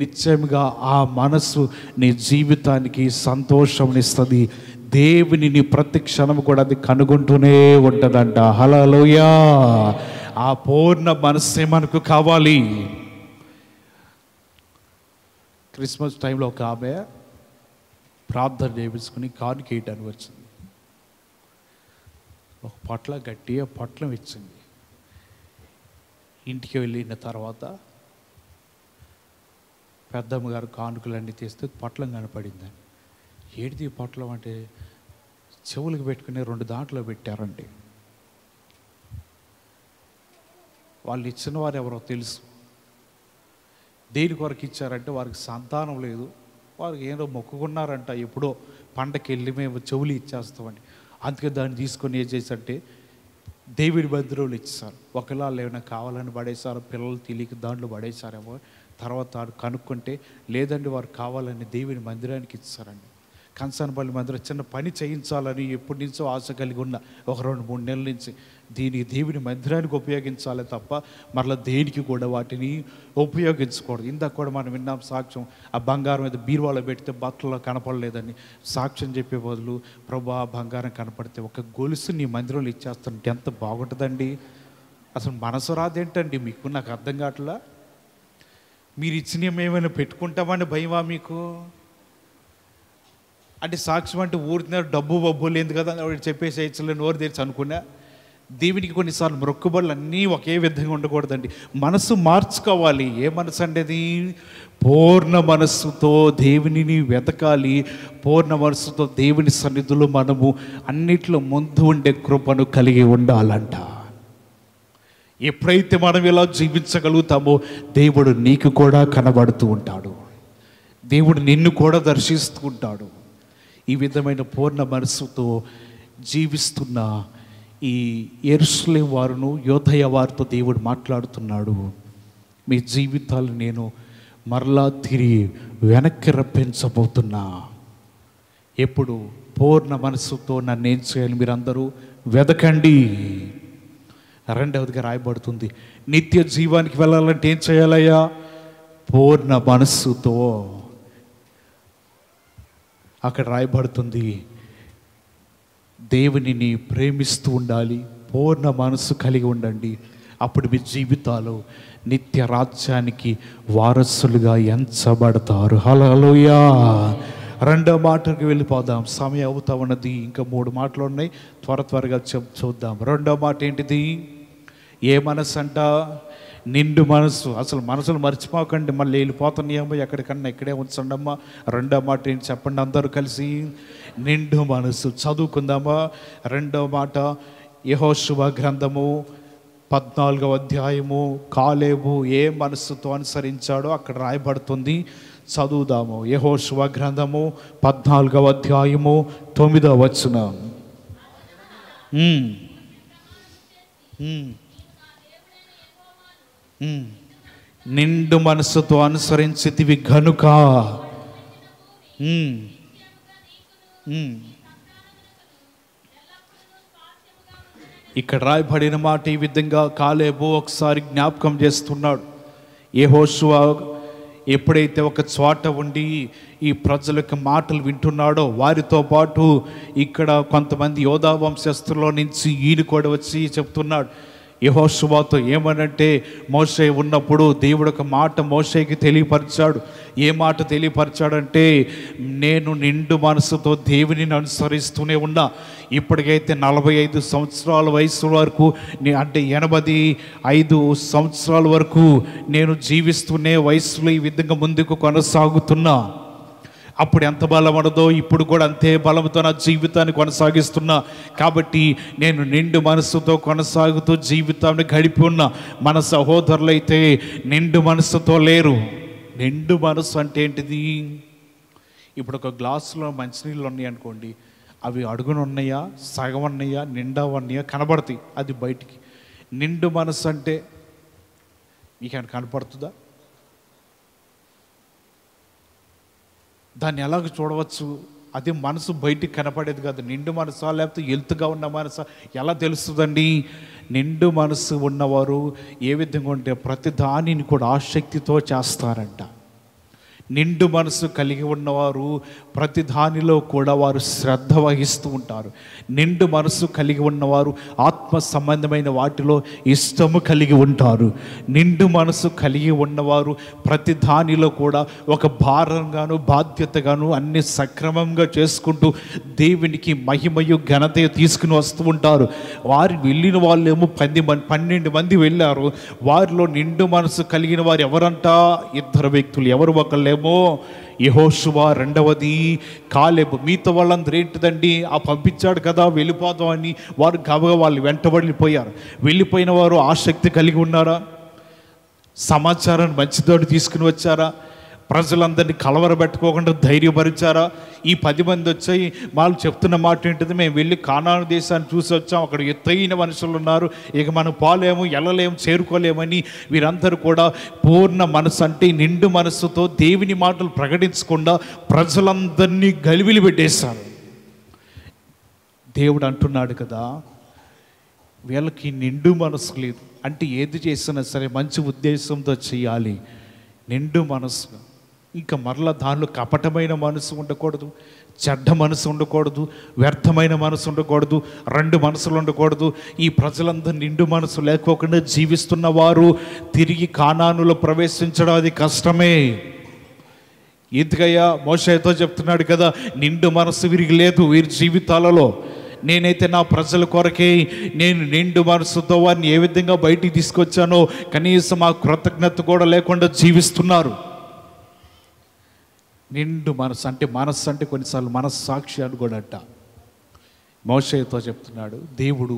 నిశ్చయంగా ఆ మనస్సు నీ జీవితానికి సంతోషంనిస్తుంది. దేవునిని ప్రతి క్షణం కూడా అది కనుగొంటూనే ఉంటుందంట. హల్లెలూయా! ఆ పూర్ణ మనస్సే మనకు కావాలి. క్రిస్మస్ టైంలో ఒక ఆమె ప్రార్థన చేయించుకుని కానుకేయటానికి వచ్చింది. ఒక పొట్ల గట్టిగా పొట్లం ఇచ్చింది. ఇంటికి వెళ్ళిన తర్వాత పెద్దమ్మ గారు కానుకలన్నీ తీస్తే పొట్లం కనపడిందని. ఏడిది పొట్లం అంటే చెవులకు పెట్టుకుని 2 దాంట్లో పెట్టారండి. వాళ్ళు ఇచ్చిన వారు ఎవరో తెలుసు. దేని కొరకు ఇచ్చారంటే వారికి సంతానం లేదు, వారికి ఏదో మొక్కుకున్నారంట, ఎప్పుడో పండకి వెళ్ళి మేము చెవులు ఇచ్చేస్తామని. అందుకే దాన్ని తీసుకొని ఏం చేశారంటే దేవుడి మందిరంలో ఇచ్చేసారు. ఒకవేళ ఏమైనా కావాలని పడేసారు, పిల్లలు తెలియక దాంట్లో పడేసారేమో. తర్వాత కనుక్కుంటే లేదండి వారు కావాలని దేవుని మందిరానికి ఇచ్చారండి. కంసానపల్లి మందిరం చిన్న పని చేయించాలని ఎప్పటి నుంచో ఆశ కలిగి ఉన్న ఒక 2-3 నెలల నుంచి దీనికి దేవుని మందిరానికి ఉపయోగించాలి తప్ప మరలా దేనికి కూడా వాటిని ఉపయోగించకూడదు. ఇందాక కూడా మనం విన్నాం సాక్ష్యం, ఆ బంగారం మీద బీరువాలో పెడితే బట్టల్లో కనపడలేదని సాక్ష్యం చెప్పే బదులు ప్రభా బంగారం కనపడితే ఒక గొలుసు నీ మందిరంలో ఇచ్చేస్తుంటే ఎంత బాగుంటుందండి. అసలు మనసు రాదేంటండి మీకు? నాకు అర్థం కావట్లా. మీరు ఇచ్చిన ఏమైనా పెట్టుకుంటామని భయమా మీకు? అంటే సాక్ష్యం అంటే ఊరుతున్నారు, డబ్బు బబ్బు లేదు కదా చెప్పేసి ఇచ్చలే నోరు తెరిచి అనుకున్నా. దేవునికి కొన్నిసార్లు మొక్కుబడులు అన్నీ ఒకే విధంగా ఉండకూడదండి. మనసు మార్చుకోవాలి. ఏ మనసు అనేది? పూర్ణ మనస్సుతో దేవునిని వెతకాలి. పూర్ణ మనస్సుతో దేవుని సన్నిధిలో మనము అన్నిట్లో ముందు ఉండే కృపను కలిగి ఉండాలంట. ఎప్పుడైతే మనం ఇలా జీవించగలుగుతామో దేవుడు నీకు కూడా కనబడుతూ ఉంటాడు, దేవుడు నిన్ను కూడా దర్శిస్తూ ఉంటాడు. ఈ విధమైన పూర్ణ మనస్సుతో జీవిస్తున్న ఈ యెరూషలేము వారును యోదయ వారితో దేవుడు మాట్లాడుతున్నాడు. మీ జీవితాలు నేను మరలా తిరిగి వెనక్కి రప్పించబోతున్నా. ఎప్పుడు? పూర్ణ మనస్సుతో నన్ను ఏం చేయాలి? మీరందరూ వెదకండి. 2వదిగా రాయబడుతుంది, నిత్య జీవానికి వెళ్ళాలంటే ఏం చేయాలయ్యా? పూర్ణ మనస్సుతో. అక్కడ రాయబడుతుంది దేవునిని ప్రేమిస్తూ ఉండాలి, పూర్ణ మనస్సు కలిగి ఉండండి. అప్పుడు మీ జీవితాలు నిత్య రాజ్యానికి వారసులుగా ఎంచబడతారు. హల్లెలూయా! 2వ మాటకి వెళ్ళిపోదాం, సమయం అవుతా ఉన్నది. ఇంకా 3 మాటలు ఉన్నాయి, త్వరగా చూద్దాం. 2వ మాట ఏంటిది? ఏ మనసు అంట? నిండు మనసు. అసలు మనసులు మర్చిపోకండి, మళ్ళీ వెళ్ళిపోతున్నాయేమో ఎక్కడికన్నా, ఇక్కడే ఉంచండమ్మా. 2వ మాట ఏంటి చెప్పండి అందరూ కలిసి? నిండు మనసు. చదువుకుందామా? 2వ మాట యెహోషువ గ్రంథము 14వ అధ్యాయము. కాలేబు ఏ మనస్సుతో అనుసరించాడో అక్కడ రాయబడుతుంది, చదువుదాము. యెహోషువ గ్రంథము 14వ అధ్యాయము 9వ వచనం. నిండు మనసుతో అనుసరించితివి గనుక. ఇక్కడ రాయబడిన మాట ఈ విధంగా కాలేబు ఒకసారి జ్ఞాపకం చేస్తున్నాడు. యెహోషువ ఎప్పుడైతే ఒక చోట ఉండి ఈ ప్రజలకు మాటలు వింటున్నాడో వారితో పాటు ఇక్కడ కొంతమంది యోధా వంశస్థుల్లో నుంచి ఈయన కూడా వచ్చి చెప్తున్నాడు, యెహోషువతో ఏమనంటే, మోషే ఉన్నప్పుడు దేవుడు ఒక మాట మోషేకి తెలియపరిచాడు. ఏ మాట తెలియపరిచాడంటే, నేను నిండు మనసుతో దేవుని అనుసరిస్తూనే ఉన్నా. ఇప్పటికైతే 45 సంవత్సరాల వయసు వరకు, అంటే 85 సంవత్సరాల వరకు నేను జీవిస్తూనే వయసులో ఈ విధంగా ముందుకు కొనసాగుతున్నా. అప్పుడు ఎంత బలం ఉండదో ఇప్పుడు కూడా అంతే బలంతో నా జీవితాన్ని కొనసాగిస్తున్నా. కాబట్టి నేను నిండు మనసుతో కొనసాగుతూ జీవితాన్ని గడిపి ఉన్నా. మన సహోదరులు అయితే నిండు మనసుతో లేరు. నిండు మనసు అంటే ఏంటిది? ఇప్పుడు ఒక గ్లాసులో మంచినీళ్ళు ఉన్నాయి అనుకోండి, అవి అడుగున ఉన్నాయా, సగం ఉన్నాయా, నిండా ఉన్నాయా కనబడతాయి, అది బయటికి. నిండు మనసు అంటే మీకు కనపడుతుందా? దాన్ని ఎలాగ చూడవచ్చు? అది మనసు బయటికి కనపడేది కాదు. నిండు మనసా లేకపోతే ఎలుతుగా ఉన్న మనసా ఎలా తెలుస్తుందండి? నిండు మనసు ఉన్నవారు ఏ విధంగా ఉంటే ప్రతి దానిని కూడా ఆసక్తితో చేస్తారంట. నిండు మనసు కలిగి ఉన్నవారు ప్రతి దానిలో కూడా వారు శ్రద్ధ వహిస్తూ ఉంటారు. నిండు మనసు కలిగి ఉన్నవారు ఆత్మ సంబంధమైన వాటిలో ఇష్టము కలిగి ఉంటారు. నిండు మనసు కలిగి ఉన్నవారు ప్రతి దానిలో కూడా ఒక భారంగాను బాధ్యతగాను అన్ని సక్రమంగా చేసుకుంటూ దేవునికి మహిమయు ఘనత తీసుకుని వస్తూ ఉంటారు. వారు వెళ్ళిన వాళ్ళేమో 12 మంది వెళ్ళారు. వారిలో నిండు మనసు కలిగిన వారు ఎవరంట? 2 వ్యక్తులు. ఎవరు? ఒకళ్ళేమో యెహోషువ, రెండవది కాలేబు. మిగతా వాళ్ళందరూ ఏంటిదండి, పంపించాడు కదా వెళ్ళిపోతాం అని వారు గబగబా వాళ్ళు వెంటబడిపోయారు. వెళ్ళిపోయిన వారు ఆసక్తి కలిగి ఉన్నారా? సమాచారాన్ని మంచితోటి తీసుకుని వచ్చారా? ప్రజలందరినీ కలవరబెట్టుకోకుండా ధైర్యపరిచారా? ఈ 10 మంది వచ్చాయి, వాళ్ళు చెప్తున్న మాట ఏంటిది, మేము వెళ్ళి కానాను దేశాన్ని చూసి వచ్చాం, అక్కడ ఎత్తైన మనుషులు ఉన్నారు, ఇక మనం పోలేము, వెళ్ళలేము, చేరుకోలేమని వీరందరూ కూడా పూర్ణ మనసు అంటే నిండు మనస్సుతో దేవుని మాటలు ప్రకటించకుండా ప్రజలందరినీ గలివిలి పెట్టేశారు. దేవుడు అంటున్నాడు కదా, వీళ్ళకి నిండు మనసు లేదు. అంటే ఏది చేసినా సరే మంచి ఉద్దేశంతో చేయాలి. నిండు మనసు. ఇంకా మరలా దానిలో కపటమైన మనసు ఉండకూడదు, చెడ్డ మనసు ఉండకూడదు, వ్యర్థమైన మనసు ఉండకూడదు, 2 మనసులు ఉండకూడదు. ఈ ప్రజలందరూ నిండు మనసు లేకోకుండా జీవిస్తున్న వారు తిరిగి కానానులో ప్రవేశించడం అది కష్టమే. ఎందుకయ్యా? మోషేతో చెప్తున్నాడు కదా, నిండు మనసు వీరికి లేదు వీరి జీవితాలలో. నేనైతే నా ప్రజల కొరకే నేను నిండు మనసుతో వారిని ఏ విధంగా బయటికి తీసుకొచ్చానో కనీసం ఆ కృతజ్ఞత కూడా లేకుండా జీవిస్తున్నారు. నిండు మనసు అంటే కొన్నిసార్లు మనస్సాక్షి అని కూడా అంట. మోషేతో చెప్తున్నాడు, దేవుడు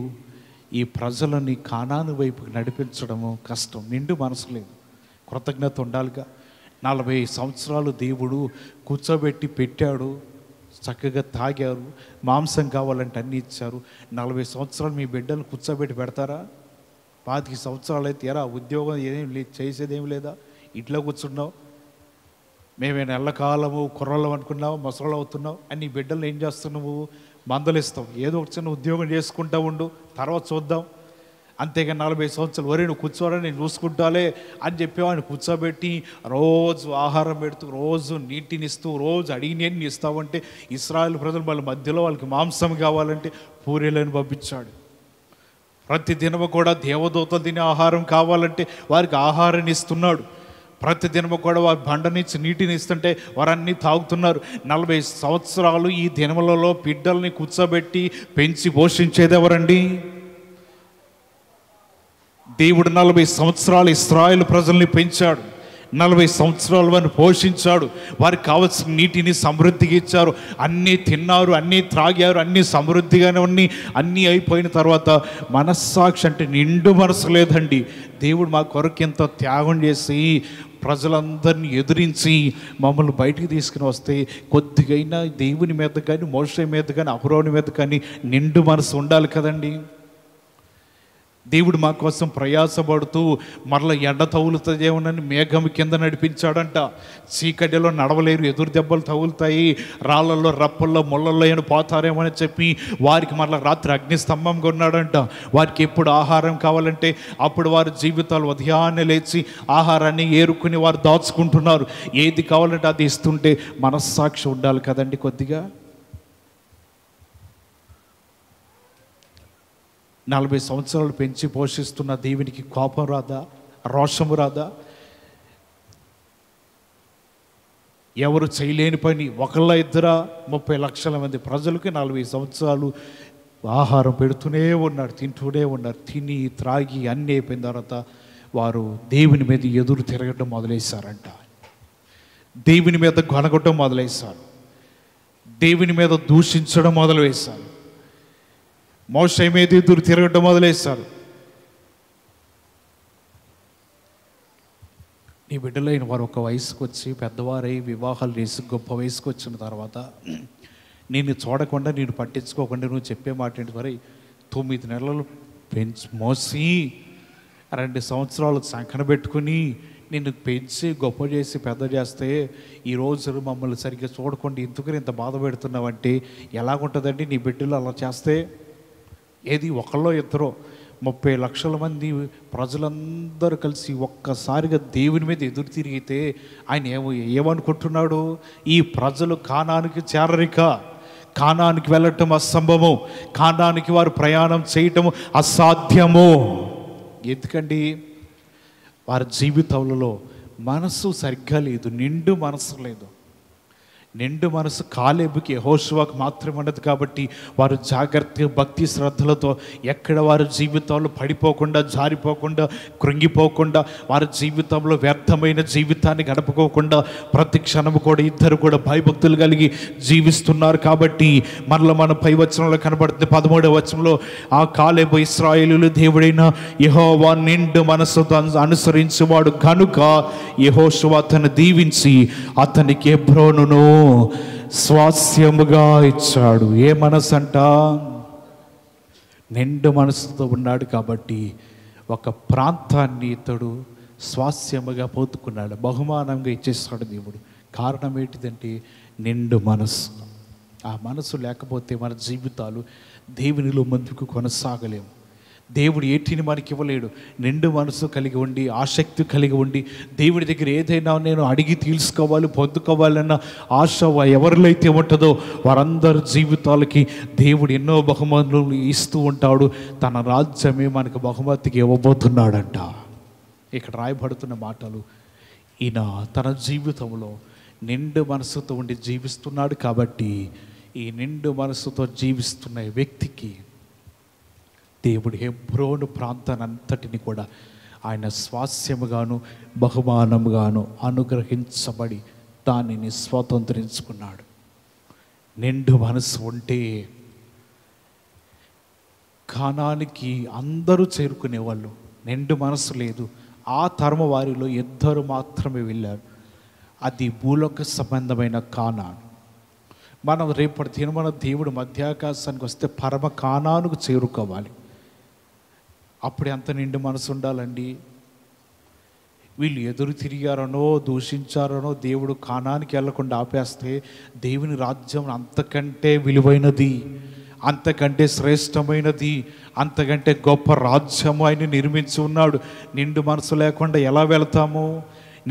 ఈ ప్రజలని కానాను వైపుకి నడిపించడము కష్టం. నిండు మనసు లేదు, కృతజ్ఞత ఉండాలిగా. 40 సంవత్సరాలు దేవుడు కూర్చోబెట్టి పెట్టాడు, చక్కగా తాగారు, మాంసం కావాలంటే అన్నీ ఇచ్చారు. 40 సంవత్సరాలు మీ బిడ్డలు కూర్చోబెట్టి పెడతారా? 25 సంవత్సరాలు అయితే ఎరా ఉద్యోగం ఏదేం లేదు, చేసేదేం లేదా, ఇంట్లో కూర్చున్నావు, మేమేనా ఎల్లకాలము కుర్రలం అనుకున్నావు, ముసలు అవుతున్నావు అని నీ బిడ్డలు ఏం చేస్తున్నావు? మందలిస్తావు, ఏదో ఒక చిన్న ఉద్యోగం చేసుకుంటా ఉండు, తర్వాత చూద్దాం. అంతేగా 40 సంవత్సరాలు వరే నువ్వు కూర్చోరా నేను చూసుకుంటాలే అని చెప్పి ఆయన కూర్చోబెట్టి రోజు ఆహారం పెడుతూ, రోజు నీటిని ఇస్తూ, రోజు అడిగినన్ని ఇస్తావంటే ఇశ్రాయేలు ప్రజలు వాళ్ళ మధ్యలో వాళ్ళకి మాంసం కావాలంటే పూరీలను పంపించాడు. ప్రతి దినము కూడా దేవదూతలు తినే ఆహారం కావాలంటే వారికి ఆహారాన్ని ఇస్తున్నాడు. ప్రతి దినము కూడా వారు బండనిచ్చి నీటిని ఇస్తుంటే వారన్నీ తాగుతున్నారు. 40 సంవత్సరాలు ఈ దినములలో బిడ్డల్ని కూర్చోబెట్టి పెంచి పోషించేది ఎవరండి? దేవుడు 40 సంవత్సరాలు ఇశ్రాయేలు ప్రజల్ని పెంచాడు, 40 సంవత్సరాలు వారిని పోషించాడు, వారికి కావాల్సిన నీటిని సమృద్ధిగా ఇచ్చారు, అన్నీ తిన్నారు, అన్నీ త్రాగారు, అన్నీ సమృద్ధిగానే ఉన్నాయి. అన్నీ అయిపోయిన తర్వాత మనస్సాక్షి అంటే నిండు మనసు లేదండి. దేవుడు మా కొరకు ఎంత త్యాగం చేసి ప్రజలందరినీ ఎదిరించి మమ్మల్ని బయటికి తీసుకుని వస్తే కొద్దిగైనా దేవుని మీద కానీ, మోషే మీద కానీ, అహరోను మీద కానీ నిండు మనసు ఉండాలి కదండి. దేవుడు మా కోసం ప్రయాసపడుతూ మరలా ఎండ తగులుతుందేమోనని మేఘం కింద నడిపించాడంట. చీకటిలో నడవలేరు, ఎదురు దెబ్బలు తగులుతాయి, రాళ్ళల్లో రప్పల్లో ముళ్ళల్లో ఏమైనా పోతారేమో అని చెప్పి వారికి మరలా రాత్రి అగ్నిస్తంభంగా ఉన్నాడంట. వారికి ఎప్పుడు ఆహారం కావాలంటే అప్పుడు వారి జీవితాలు ఉదయాన్నే లేచి ఆహారాన్ని ఏరుకుని వారు దాచుకుంటున్నారు. ఏది కావాలంటే అది ఇస్తుంటే మనస్సాక్షి ఉండాలి కదండి కొద్దిగా. 40 సంవత్సరాలు పెంచి పోషిస్తున్న దేవునికి కోపం రాదా? రోషము రాదా? ఎవరు చేయలేని పని ఒకళ్ళ ఇద్దరా 30 లక్షల మంది ప్రజలకి 40 సంవత్సరాలు ఆహారం పెడుతూనే ఉన్నాడు, తింటూనే ఉన్నారు. తిని త్రాగి అన్నీ అయిపోయిన తర్వాత వారు దేవుని మీద ఎదురు తిరగడం మొదలేశారంట. దేవుని మీద గొనగొట్టడం మొదలేశారు. దేవుని మీద దూషించడం మొదలువేశారు. మోషే మీద ఎదురు తిరగడం మొదలేశారు. నీ బిడ్డలైన వారు ఒక వయసుకు వచ్చి పెద్దవారై వివాహాలు చేసి గొప్ప వయసుకు వచ్చిన తర్వాత నిన్ను చూడకుండా, నేను పట్టించుకోకుండా నువ్వు చెప్పే మాట ఏంటి? మరి 9 నెలలు మోసి 2 సంవత్సరాలు సంకన పెట్టుకుని నిన్ను పెంచి గొప్ప చేసి పెద్ద చేస్తే ఈరోజు మమ్మల్ని సరిగ్గా చూడకుండా ఎందుకని ఇంత బాధ పెడుతున్నావంటే ఎలాగుంటుందండి నీ బిడ్డలు అలా చేస్తే? ఏది ఒకళ్ళో ఇద్దరో 30 లక్షల మంది ప్రజలందరూ కలిసి ఒక్కసారిగా దేవుని మీద ఎదురు తిరిగితే ఆయన ఏమనుకుంటున్నాడు? ఈ ప్రజలు కానానికి చేరరిక, కానానికి వెళ్ళటం అసంభవం, కానానికి వారు ప్రయాణం చేయటం అసాధ్యము. ఎందుకండి? వారి జీవితంలో మనసు సరిగ్గా లేదు, నిండు మనసు లేదు. నిండు మనసు కాలేబుకి యెహోషువకు మాత్రమే ఉన్నది కాబట్టి వారు జాగ్రత్తగా భక్తి శ్రద్ధలతో ఎక్కడ వారి జీవితంలో పడిపోకుండా, జారిపోకుండా, కృంగిపోకుండా, వారి జీవితంలో వ్యర్థమైన జీవితాన్ని గడపకోకుండా ప్రతి క్షణము కూడా ఇద్దరు కూడా భయభక్తులు కలిగి జీవిస్తున్నారు. కాబట్టి మనలో మన పై వచనంలో కనబడుతుంది 13వ వచనంలో, ఆ కాలేబు ఇశ్రాయేలీయులు దేవుడైన యెహోవా నిండు మనసుతో అనుసరించేవాడు కనుక యెహోషువ అతను దీవించి అతనికి హెబ్రోనును స్వాస్యముగా ఇచ్చాడు. ఏ మనసు అంట? నిండు మనసుతో ఉన్నాడు కాబట్టి ఒక ప్రాంతాన్ని ఇతడు స్వాస్యముగా పోతుకున్నాడు, బహుమానంగా ఇచ్చేస్తాడు దేవుడు. కారణం ఏంటిదంటే నిండు మనసు. ఆ మనసు లేకపోతే మన జీవితాలు దేవునిలో ముందుకు కొనసాగలేము. దేవుడు ఏటిని మనకి ఇవ్వలేడు. నిండు మనసు కలిగి ఉండి, ఆసక్తి కలిగి ఉండి, దేవుడి దగ్గర ఏదైనా నేను అడిగి తీసుకోవాలి, పొందుకోవాలన్న ఆశ ఎవరిలో అయితే ఉంటుందో వారందరి జీవితాలకి దేవుడు ఎన్నో బహుమతులు ఇస్తూ ఉంటాడు. తన రాజ్యమే మనకు బహుమతికి ఇవ్వబోతున్నాడంట. ఇక్కడ రాయబడుతున్న మాటలు, ఈయన తన జీవితంలో నిండు మనసుతో ఉండి జీవిస్తున్నాడు కాబట్టి ఈ నిండు మనసుతో జీవిస్తున్న వ్యక్తికి దేవుడు హెబ్రోను ప్రాంతాన్ని అంతటిని కూడా ఆయన స్వాస్యముగాను బహుమానముగాను అనుగ్రహించబడి దానిని స్వతంత్రించుకున్నాడు. నిండు మనసు ఉంటే కానానికి అందరూ చేరుకునేవాళ్ళు. నిండు మనసు లేదు. ఆ తరమ వారిలో 2 మాత్రమే వెళ్ళారు. అది భూలోక సంబంధమైన కానాను. మనం రేపటి దినమున దేవుడు మధ్యాకాశానికి వస్తే పరమ కానానుకు చేరుకోవాలి. అప్పుడు ఎంత నిండు మనసు ఉండాలండి? వీళ్ళు ఎదురు తిరిగారనో దూషించారనో దేవుడు కానానికి వెళ్లకుండా ఆపేస్తే దేవుని రాజ్యం అంతకంటే విలువైనది, అంతకంటే శ్రేష్టమైనది, అంతకంటే గొప్ప రాజ్యము ఆయన నిర్మించి ఉన్నాడు. నిండు మనసు లేకుండా ఎలా వెళ్తాము?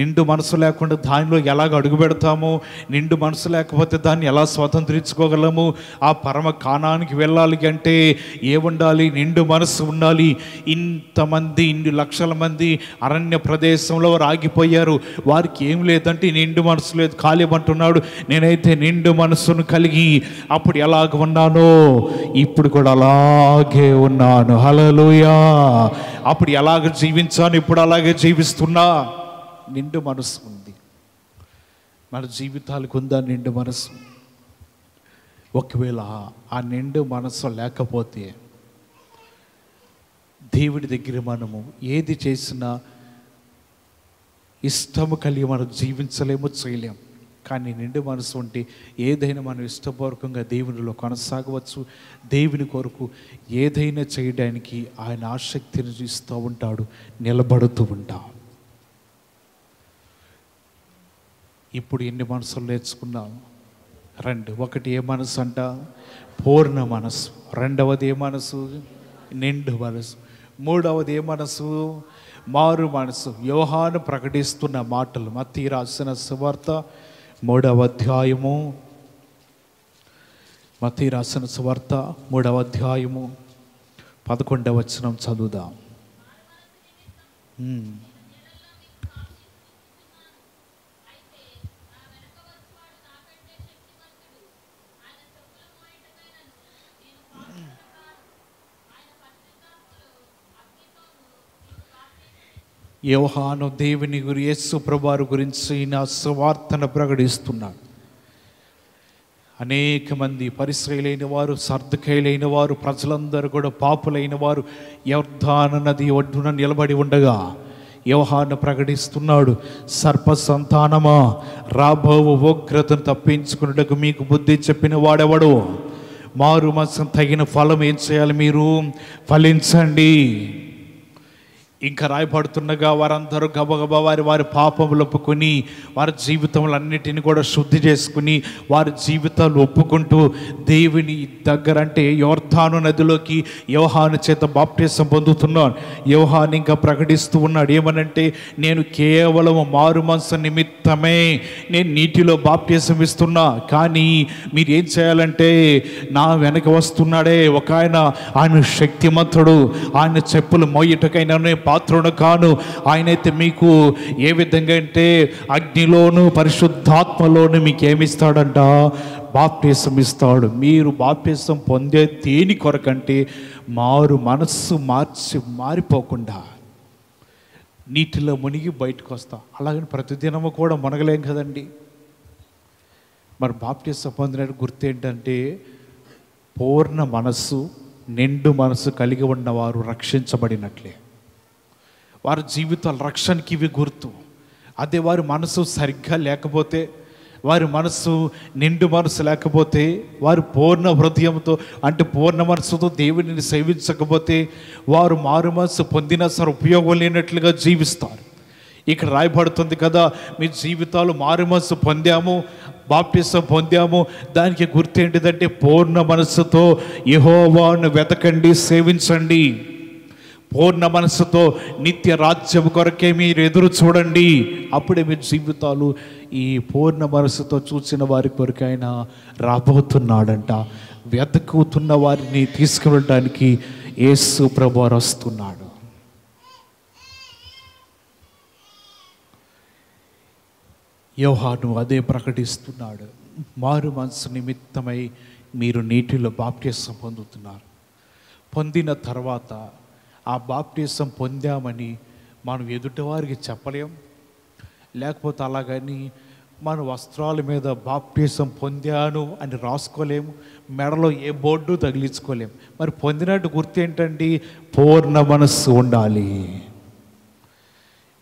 నిండు మనసు లేకుండా దానిలో ఎలాగ అడుగు పెడతాము? నిండు మనసు లేకపోతే దాన్ని ఎలా స్వతంత్రించుకోగలము? ఆ పరమ కానానికి వెళ్ళాలి అంటే ఏముండాలి? నిండు మనసు ఉండాలి. ఇంతమంది 2 లక్షల మంది అరణ్య ప్రదేశంలో వారు ఆగిపోయారు. వారికి ఏం లేదంటే నిండు మనసు లేదు. కాలేమంటున్నాడు, నేనైతే నిండు మనసును కలిగి అప్పుడు ఎలాగ ఉన్నానో ఇప్పుడు కూడా అలాగే ఉన్నాను. హల్లెలూయా. అప్పుడు ఎలాగ జీవించాను ఇప్పుడు అలాగే జీవిస్తున్నా. నిండు మనసు ఉంది. మన జీవితాలకు ఉందా నిండు మనసు? ఒకవేళ ఆ నిండు మనసు లేకపోతే దేవుడి దగ్గర మనము ఏది చేసినా ఇష్టము కలిగి మనం జీవించలేము, చేయలేము. కానీ నిండు మనసు ఉంటే ఏదైనా మనం ఇష్టపూర్వకంగా దేవునిలో కొనసాగవచ్చు. దేవుని కొరకు ఏదైనా చేయడానికి ఆయన ఆసక్తిని ఇస్తూ ఉంటాడు, నిలబడుతూ ఉంటాం. ఇప్పుడు ఎన్ని మనసులు నేర్చుకున్నాం? 2. ఒకటి ఏ మనసు అంట? పూర్ణ మనసు. రెండవది ఏ మనసు? నిండు మనసు. మూడవది ఏ మనసు? మారు మనసు. యోహాను ప్రకటిస్తున్న మాటలు మత్తయి రాసిన సువార్త 3వ అధ్యాయము, మత్తయి రాసిన సువార్త 3వ అధ్యాయము 11వ వచనం చదువుదాం. యోహాను దేవుని గురి యేసు ప్రభువారి గురించి నా సువార్తను ప్రకటిస్తున్నాడు. అనేక మంది పరిసయ్యులైన వారు, సర్దుకైలైన వారు, ప్రజలందరూ కూడా పాపులైన వారు యొర్దాను నది ఒడ్డున నిలబడి ఉండగా యోహాను ప్రకటిస్తున్నాడు, సర్ప సంతానమా, రాబో ఉగ్రతను తప్పించుకున్నట్టుకు మీకు బుద్ధి చెప్పిన వాడెవడు? మారు మనసు తగిన ఫలం ఏం చేయాలి? మీరు ఫలించండి. ఇంకా రాయబడుతుండగా వారందరూ గబగబా వారి పాపములు ఒప్పుకొని వారి జీవితములన్నిటిని కూడా శుద్ధి చేసుకుని వారి జీవితాలు ఒప్పుకుంటూ దేవుని దగ్గర అంటే యొర్దాను నదిలోకి యోహాను చేత బాప్టిజం పొందుతున్నాను. యోహాను ఇంకా ప్రకటిస్తూ ఉన్నాడు, ఏమనంటే నేను కేవలం మారు మనసు నిమిత్తమే నేను నీటిలో బాప్టిజం ఇస్తున్నా, కానీ మీరు ఏం చేయాలంటే నా వెనక వస్తున్నాడే ఒక ఆయన శక్తిమంతుడు, ఆయన చెప్పులు మోయటకైనా పాత్రను కాను. ఆయనైతే మీకు ఏ విధంగా అంటే అగ్నిలోను పరిశుద్ధాత్మలోను మీకు ఏమిస్తాడంట? బాప్టిజం ఇస్తాడు. మీరు బాప్టిజం పొందే దేని కొరకంటే మారు మనస్సు మారిపోకుండా నీటిలో మునిగి బయటకు వస్తాం. అలాగని ప్రతిదినము కూడా మునగలేం కదండి. మరి బాప్టిజం పొందినట్టు గుర్తు ఏంటంటే పూర్ణ మనస్సు, నిండు మనస్సు కలిగి ఉన్నవారు రక్షించబడినట్లే. వారి జీవితాల రక్షణకి ఇవి గుర్తు. అదే వారి మనసు సరిగ్గా లేకపోతే, వారి మనసు నిండు మనసు లేకపోతే, వారు పూర్ణ హృదయంతో అంటే పూర్ణ మనసుతో దేవుడిని సేవించకపోతే వారు మారు మనసు పొందినా సరే ఉపయోగం లేనట్లుగా జీవిస్తారు. ఇక్కడ రాయబడుతుంది కదా, మీ జీవితాలు మారు మనసు పొందాము, బాప్టిజం పొందాము, దానికి గుర్తు ఏంటిదంటే పూర్ణ మనస్సుతో యెహోవాను వెతకండి, సేవించండి. పూర్ణ మనస్సుతో నిత్య రాజ్యం కొరకే మీరు ఎదురు చూడండి. అప్పుడే మీ జీవితాలు ఈ పూర్ణ మనస్సుతో చూసిన వారి కొరకైనా రాబోతున్నాడంట. వెతుకుతున్న వారిని తీసుకువెళ్ళడానికి యేసు ప్రభువారు వస్తున్నాడు. యోహాను అదే ప్రకటిస్తున్నాడు, మారు మనసు నిమిత్తమై మీరు నీటిలో బాప్టిజం పొందుతున్నారు. పొందిన తర్వాత ఆ బాప్టిజం పొందామని మనం ఎదుటివారికి చెప్పలేం, లేకపోతే అలాగని మన వస్త్రాల మీద బాప్టిజం పొందాను అని రాసుకోలేము, మెడలో ఏ బోర్డు తగిలించుకోలేము. మరి పొందినట్టు గుర్తు ఏంటండి? పూర్ణ మనస్సు ఉండాలి.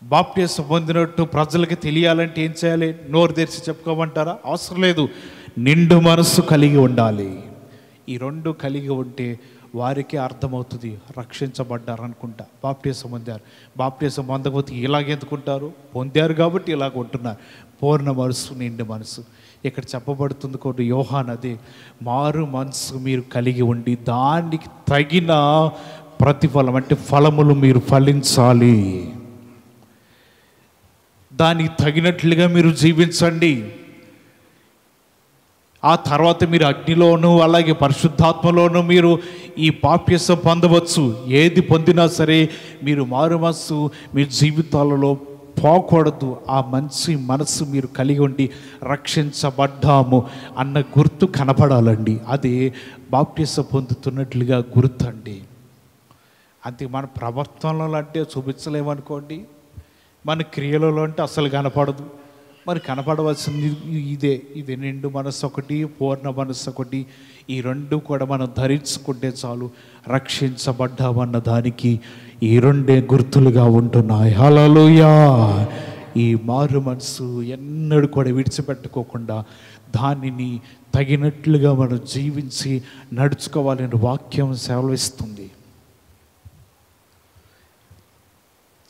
బాప్టిజం పొందినట్టు ప్రజలకి తెలియాలంటే ఏం చేయాలి? నోరు తెరిచి చెప్పుకోమంటారా? అవసరం లేదు, నిండు మనస్సు కలిగి ఉండాలి. ఈ రెండు కలిగి ఉంటే వారికి అర్థమవుతుంది రక్షించబడ్డారు అనుకుంటా. బాప్టిజం పొందారు, బాప్టిజం పొందకపోతే ఇలాగెందుకుంటారు? పొందారు కాబట్టి ఇలాగ ఉంటున్నారు. పూర్ణ మనస్సు, నిండు మనస్సు. ఇక్కడ చెప్పబడుతుంది కూడా యోహాను అదే, మారు మనస్సు మీరు కలిగి ఉండి దానికి తగిన ప్రతిఫలం అంటే ఫలములు మీరు ఫలించాలి. దానికి తగినట్లుగా మీరు జీవించండి. ఆ తర్వాత మీరు అగ్నిలోనూ అలాగే పరిశుద్ధాత్మలోనూ మీరు ఈ బాప్టిజం పొందవచ్చు. ఏది పొందినా సరే మీరు మారు మనస్సు మీ జీవితాలలో పోకూడదు. ఆ మంచి మనస్సు మీరు కలిగి ఉండి రక్షించబడ్డాము అన్న గుర్తు కనపడాలండి. అది బాప్టిజం పొందుతున్నట్లుగా గుర్తు అండి. అంతే. మన ప్రవర్తనలో అంటే చూపించలేమనుకోండి, మన క్రియలలో అంటే అసలు కనపడదు. మరి కనపడవలసింది ఇది నిండు మనస్సు ఒకటి, పూర్ణ మనస్సు ఒకటి. ఈ రెండు కూడా మనం ధరించుకుంటే చాలు, రక్షించబడ్డామన్న దానికి ఈ రెండే గుర్తులుగా ఉంటున్నాయి. హల్లెలూయా. ఈ మారు మనస్సు ఎన్నడూ కూడా విడిచిపెట్టుకోకుండా దానిని తగినట్లుగా మనం జీవించి నడుచుకోవాలని వాక్యం సెలవిస్తుంది.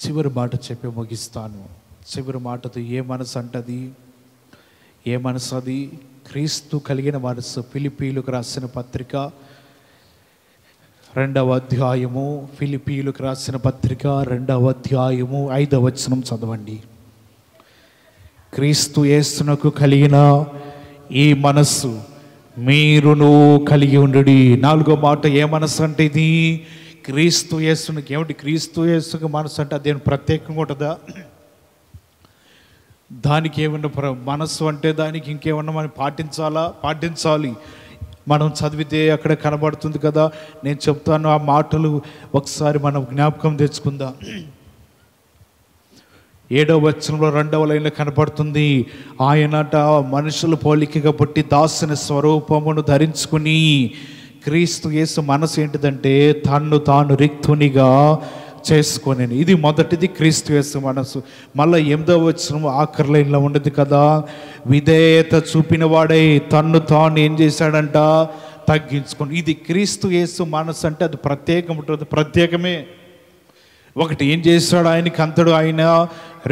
చివరి మాట చెప్పి ముగిస్తాను. చివరి మాటతో ఏ మనసు అంటది? ఏ మనసు అది? క్రీస్తు కలిగిన మనసు. ఫిలిప్పీయులకు రాసిన పత్రిక 2వ అధ్యాయము, ఫిలిప్పీయులకు రాసిన పత్రిక 2వ అధ్యాయము 5వ వచనం చదవండి. క్రీస్తు యేసునకు కలిగిన ఈ మనస్సు మీరును కలిగి ఉండుడి. 4వ మాట ఏ మనసు అంటే ఇది? క్రీస్తు యేసునికి ఏమిటి? క్రీస్తు యేసుకి మనసు అంటే అదేం ప్రత్యేకంగా ఉంటుందా? దానికి ఏమన్నా మనస్సు అంటే దానికి ఇంకేమన్నా మనం పాటించాలి. మనం చదివితే అక్కడ కనబడుతుంది కదా. నేను చెప్తాను ఆ మాటలు ఒకసారి మనం జ్ఞాపకం తెచ్చుకుందాం. 7వ వచనంలో 2వ లైన్లో కనపడుతుంది. ఆయనట మనుషుల పోలికగా పుట్టి దాసుని స్వరూపమును ధరించుకుని, క్రీస్తు యేసు మనసు ఏంటిదంటే తన్ను తాను రిక్తునిగా చేసుకొని. ఇది మొదటిది క్రీస్తు యేసు మనసు. మళ్ళీ 8వ వచనం ఆఖరి లైన్లో ఉండదు కదా, విధేయత చూపిన వాడై తన్ను తాను ఏం చేశాడంట? తగ్గించుకొని. ఇది క్రీస్తు యేసు మనసు అంటే అది ప్రత్యేకం ఉంటుంది. ప్రత్యేకమే. ఒకటి ఏం చేశాడు? ఆయనకి అంతడు ఆయన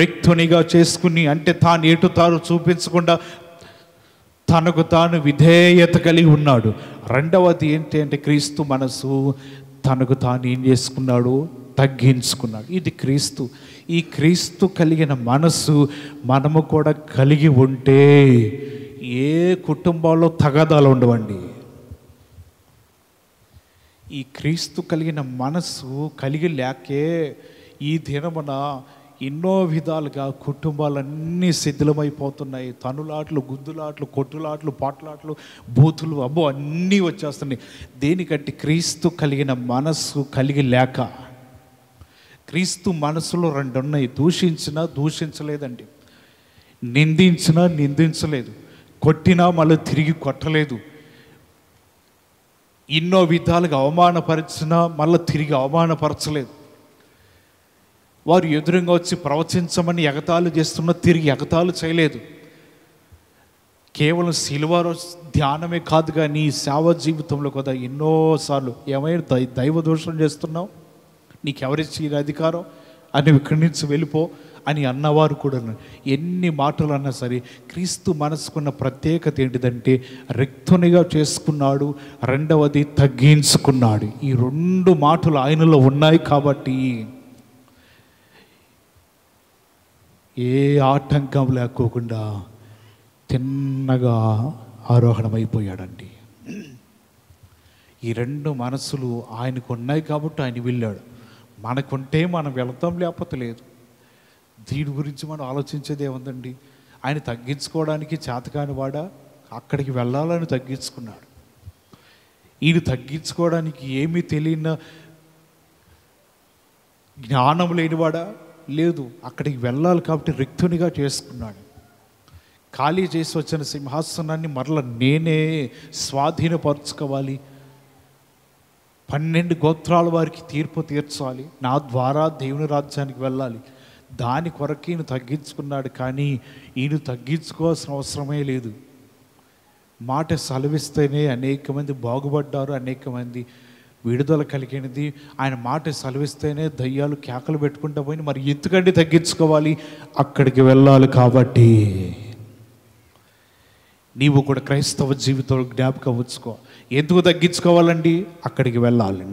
రిక్తునిగా చేసుకుని, అంటే తాను ఎటు తాను చూపించకుండా తనకు తాను విధేయత కలిగి ఉన్నాడు. రెండవది ఏంటి అంటే క్రీస్తు మనసు తనకు తాను ఏం చేసుకున్నాడు? తగ్గించుకున్నాడు. ఇది క్రీస్తు. ఈ క్రీస్తు కలిగిన మనసు మనము కూడా కలిగి ఉంటే ఏ కుటుంబాల్లో తగాదాలు ఉండవండి. ఈ క్రీస్తు కలిగిన మనసు కలిగి లేకే ఈ దినమున ఎన్నో విధాలుగా కుటుంబాలన్నీ శిథిలమైపోతున్నాయి. తనులాట్లు, గుద్దులాట్లు, కొట్టులాట్లు, పాటలాట్లు, బూతులు, అబ్బో అన్నీ వచ్చేస్తున్నాయి. దేనికంటే క్రీస్తు కలిగిన మనస్సు కలిగి లేక. క్రీస్తు మనసులో 2 ఉన్నాయి. దూషించినా దూషించలేదండి, నిందించినా నిందించలేదు, కొట్టినా మళ్ళీ తిరిగి కొట్టలేదు, ఎన్నో విధాలుగా అవమానపరిచినా మళ్ళీ తిరిగి అవమానపరచలేదు. వారు ఎదురుగా వచ్చి ప్రవచించమని ఎగతాళి చేస్తున్నా తిరిగి ఎగతాళి చేయలేదు. కేవలం శిలువ ధ్యానమే కాదు కానీ సేవ జీవితంలో కూడా ఎన్నోసార్లు ఏమైనా దైవ దోషం చేస్తున్నావు, నీకెవరిచ్చి అధికారం అని ఇక్కడి నుంచి వెళ్ళిపో అని అన్నవారు కూడా. ఎన్ని మాటలు అన్నా సరే క్రీస్తు మనసుకున్న ప్రత్యేకత ఏంటిదంటే రిక్తునిగా చేసుకున్నాడు, రెండవది తగ్గించుకున్నాడు. ఈ 2 మాటలు ఆయనలో ఉన్నాయి కాబట్టి ఏ ఆటంకం లేకోకుండా తిన్నగా ఆరోహణమైపోయాడండి. ఈ 2 మనసులు ఆయనకు ఉన్నాయి కాబట్టి ఆయన వెళ్ళాడు. మనకుంటే మనం వెళతాం, లేకపోతే లేదు. దీని గురించి మనం ఆలోచించేది ఏముందండి? ఆయన తగ్గించుకోవడానికి చేతకాని వాడా? అక్కడికి వెళ్ళాలని తగ్గించుకున్నాడు. ఈయన తగ్గించుకోవడానికి ఏమీ తెలియని జ్ఞానం లేనివాడా? లేదు. అక్కడికి వెళ్ళాలి కాబట్టి రిక్తునిగా చేసుకున్నాడు. ఖాళీ చేసి వచ్చిన సింహాసనాన్ని మరల నేనే స్వాధీనపరచుకోవాలి, 12 గోత్రాల వారికి తీర్పు తీర్చాలి, నా ద్వారా దేవుని రాజ్యానికి వెళ్ళాలి. దాని కొరకు ఈయన తగ్గించుకున్నాడు. కానీ ఈయన తగ్గించుకోవాల్సిన అవసరమే లేదు. మాట సెలవిస్తేనే అనేక మంది బాగుపడ్డారు, అనేక మంది విడుదల కలిగినది. ఆయన మాట సెలవిస్తేనే దయ్యాలు కేకలు పెట్టుకుంటూ పోయి మరి ఎందుకంటే తగ్గించుకోవాలి? అక్కడికి వెళ్ళాలి కాబట్టి. నీవు కూడా క్రైస్తవ జీవితంలో జ్ఞాపకం ఉంచుకో. ఎందుకు తగ్గించుకోవాలండి? అక్కడికి వెళ్ళాలి.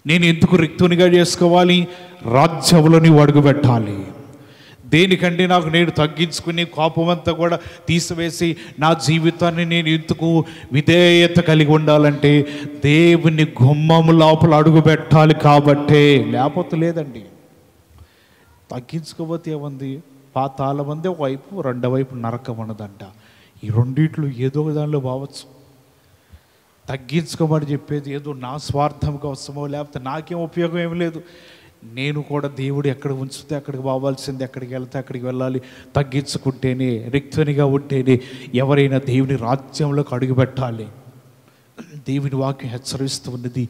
నేను ఎందుకు రిక్తునిగా చేసుకోవాలి? రాజ్యంలో నీవు అడుగు పెట్టాలి. దేనికంటే నాకు నేను తగ్గించుకుని కోపమంతా కూడా తీసివేసి నా జీవితాన్ని నేను ఎందుకు విధేయత కలిగి ఉండాలంటే దేవుని గుమ్మము లోపల అడుగు పెట్టాలి కాబట్టే, లేకపోతే లేదండి. తగ్గించుకోకపోతే ఏముంది? పాతాళం ఉంది ఒకవైపు, రెండో వైపు నరకం ఉన్నదంట. ఈ రెండిట్లో ఏదో దానిలో బావచ్చు. తగ్గించుకోమని చెప్పేది ఏదో నా స్వార్థం కోసమో లేకపోతే నాకేం ఉపయోగం ఏమి లేదు. నేను కూడా దేవుడు ఎక్కడ ఉంచితే అక్కడికి పోవాల్సింది, ఎక్కడికి వెళ్తే అక్కడికి వెళ్ళాలి. తగ్గించుకుంటేనే, రిక్తునిగా ఉంటేనే ఎవరైనా దేవుని రాజ్యంలోకి అడుగుపెట్టాలి. దేవుని వాక్యం హెచ్చరిస్తూ ఉన్నది.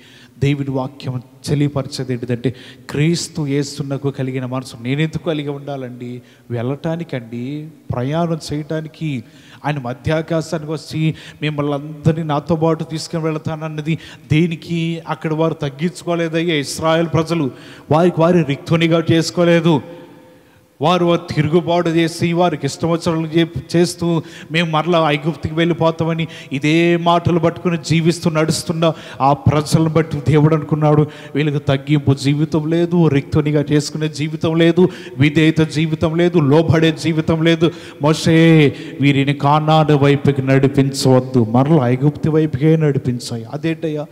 దేవుని వాక్యం తెలియపరిచేది ఏంటిదంటే క్రీస్తు యేసునకు కలిగిన మనసు నేనెందుకు కలిగి ఉండాలండి? వెళ్ళటానికండి, ప్రయాణం చేయటానికి. ఆయన మధ్యాకాశానికి వచ్చి మిమ్మల్ని అందరినీ నాతో పాటు తీసుకుని వెళతానన్నది దేనికి? అక్కడ వారు తగ్గించుకోలేదయ్యా. ఇశ్రాయేల్ ప్రజలు వారి రిక్తునిగా చేసుకోలేదు. వారు తిరుగుబాటు చేసి వారికి ఇష్టం వచ్చినట్లు చేస్తూ మేము మరలా ఐగుప్తుకి వెళ్ళిపోతామని ఇదే మాటలు పట్టుకుని జీవిస్తూ నడుస్తున్న ఆ ప్రజలను బట్టి దేవుడు అనుకున్నాడు, వీళ్ళకి తగ్గింపు జీవితం లేదు, రిక్తునిగా చేసుకునే జీవితం లేదు, విధేయత జీవితం లేదు, లోబడే జీవితం లేదు. మోషే వీరిని కానాను వైపుకి నడిపించవద్దు, మరలా ఐగుప్తు వైపుకే నడిపించాయి. అదేంటయ్యా?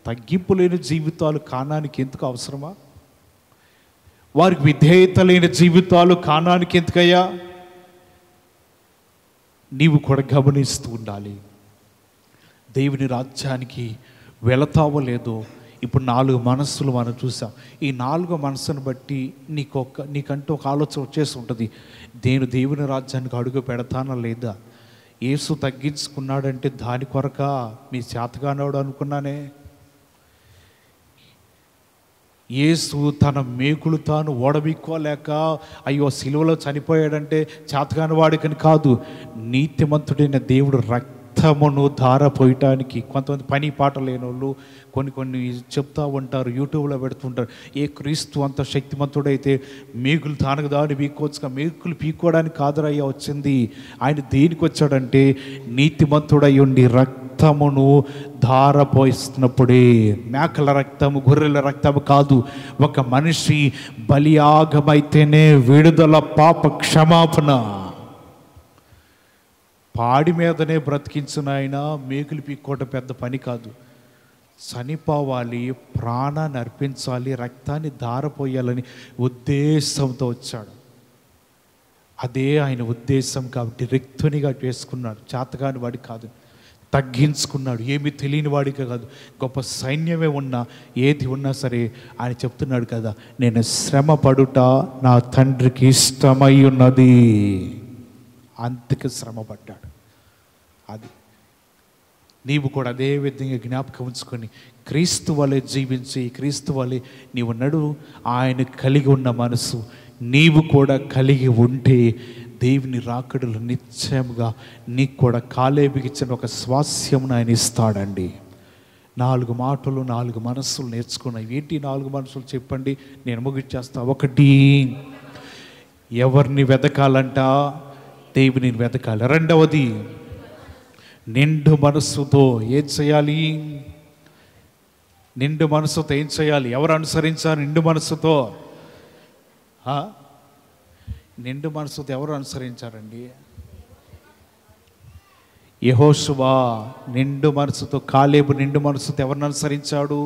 తగ్గింపు లేని జీవితాలు కానానికి ఎందుకు అవసరమా? వారికి విధేయత లేని జీవితాలు కానానికి ఎందుకయ్యా? నీవు కూడా గమనిస్తూ ఉండాలి. దేవుని రాజ్యానికి వెళతావో లేదో. ఇప్పుడు 4 మనస్సులు మనం చూసాం. ఈ 4 మనస్సును బట్టి నీకంటూ ఒక ఆలోచన వచ్చేసి ఉంటుంది. దేవుని రాజ్యానికి అడుగు పెడతానా లేదా? యేసు తగ్గించుకున్నాడంటే దాని కొరక మీ చేతగానోడు అనుకున్నానే. యేసు తన మేకులు తాను ఓడబిక్కోలేక అయ్యో సిలువలో చనిపోయాడంటే చేతగాని వాడికని కాదు, నీతిమంతుడైన దేవుడు రక్తమును ధారపోయటానికి. కొంతమంది పని పాట లేని వాళ్ళు కొన్ని చెప్తూ ఉంటారు, యూట్యూబ్లో పెడుతుంటారు, ఏ క్రీస్తు అంత శక్తిమంతుడైతే మేకులు తానకు దాని పీక్కోవచ్చుగా. మేకులు పీక్కోవడానికి కాదురయ్యా వచ్చింది. ఆయన దేనికి వచ్చాడంటే నీతిమంతుడై ఉండి రక్తమును ధారపోయిస్తున్నప్పుడే. మేకల రక్తము, గొర్రెల రక్తము కాదు. ఒక మనిషి బలియాగమైతేనే విడుదల, పాప క్షమాపణ. పాడి మీదనే బ్రతికించిన ఆయన మేకులు పీక్కోవటం పెద్ద పని కాదు. చనిపోవాలి, ప్రాణాన్ని అర్పించాలి, రక్తాన్ని ధారపోయాలని ఉద్దేశంతో వచ్చాడు. అదే ఆయన ఉద్దేశం కాబట్టి రిక్తునిగా చేసుకున్నాడు. చేతగాని వాడి కాదు, తగ్గించుకున్నాడు. ఏమీ తెలియని వాడిగా కాదు, గొప్ప సైన్యమే ఉన్నా ఏది ఉన్నా సరే ఆయన చెప్తున్నాడు కదా, నేను శ్రమ పడుట నా తండ్రికి ఇష్టమై ఉన్నది. అందుకే శ్రమ పడ్డాడు. అది నీవు కూడా అదే విధంగా జ్ఞాపకం ఉంచుకొని క్రీస్తు వలె జీవించి, క్రీస్తు వలె నీవు నడు. ఆయన కలిగి ఉన్న మనసు నీవు కూడా కలిగి ఉంటే దేవుని రాకడలు నిశ్చయముగా నీకు కూడా కాలేబుకి ఇచ్చిన ఒక స్వాస్యమును ఆయన ఇస్తాడండి. 4 మాటలు 4 మనస్సులు నేర్చుకున్నాయి. ఏంటి 4 మనస్సులు చెప్పండి, నేను ముగిచ్చేస్తా. 1, ఎవరిని వెతకాలంట? దేవుని వెతకాలి. 2వది, నిండు మనస్సుతో ఏం చేయాలి? నిండు మనస్సుతో ఏం చేయాలి? ఎవరు అనుసరించారు నిండు మనస్సుతో? నిండు మనస్సుతో ఎవరు అనుసరించారండి? యెహోషువ నిండు మనస్సుతో, కాలేబు నిండు మనస్సుతో ఎవరిని అనుసరించాడు?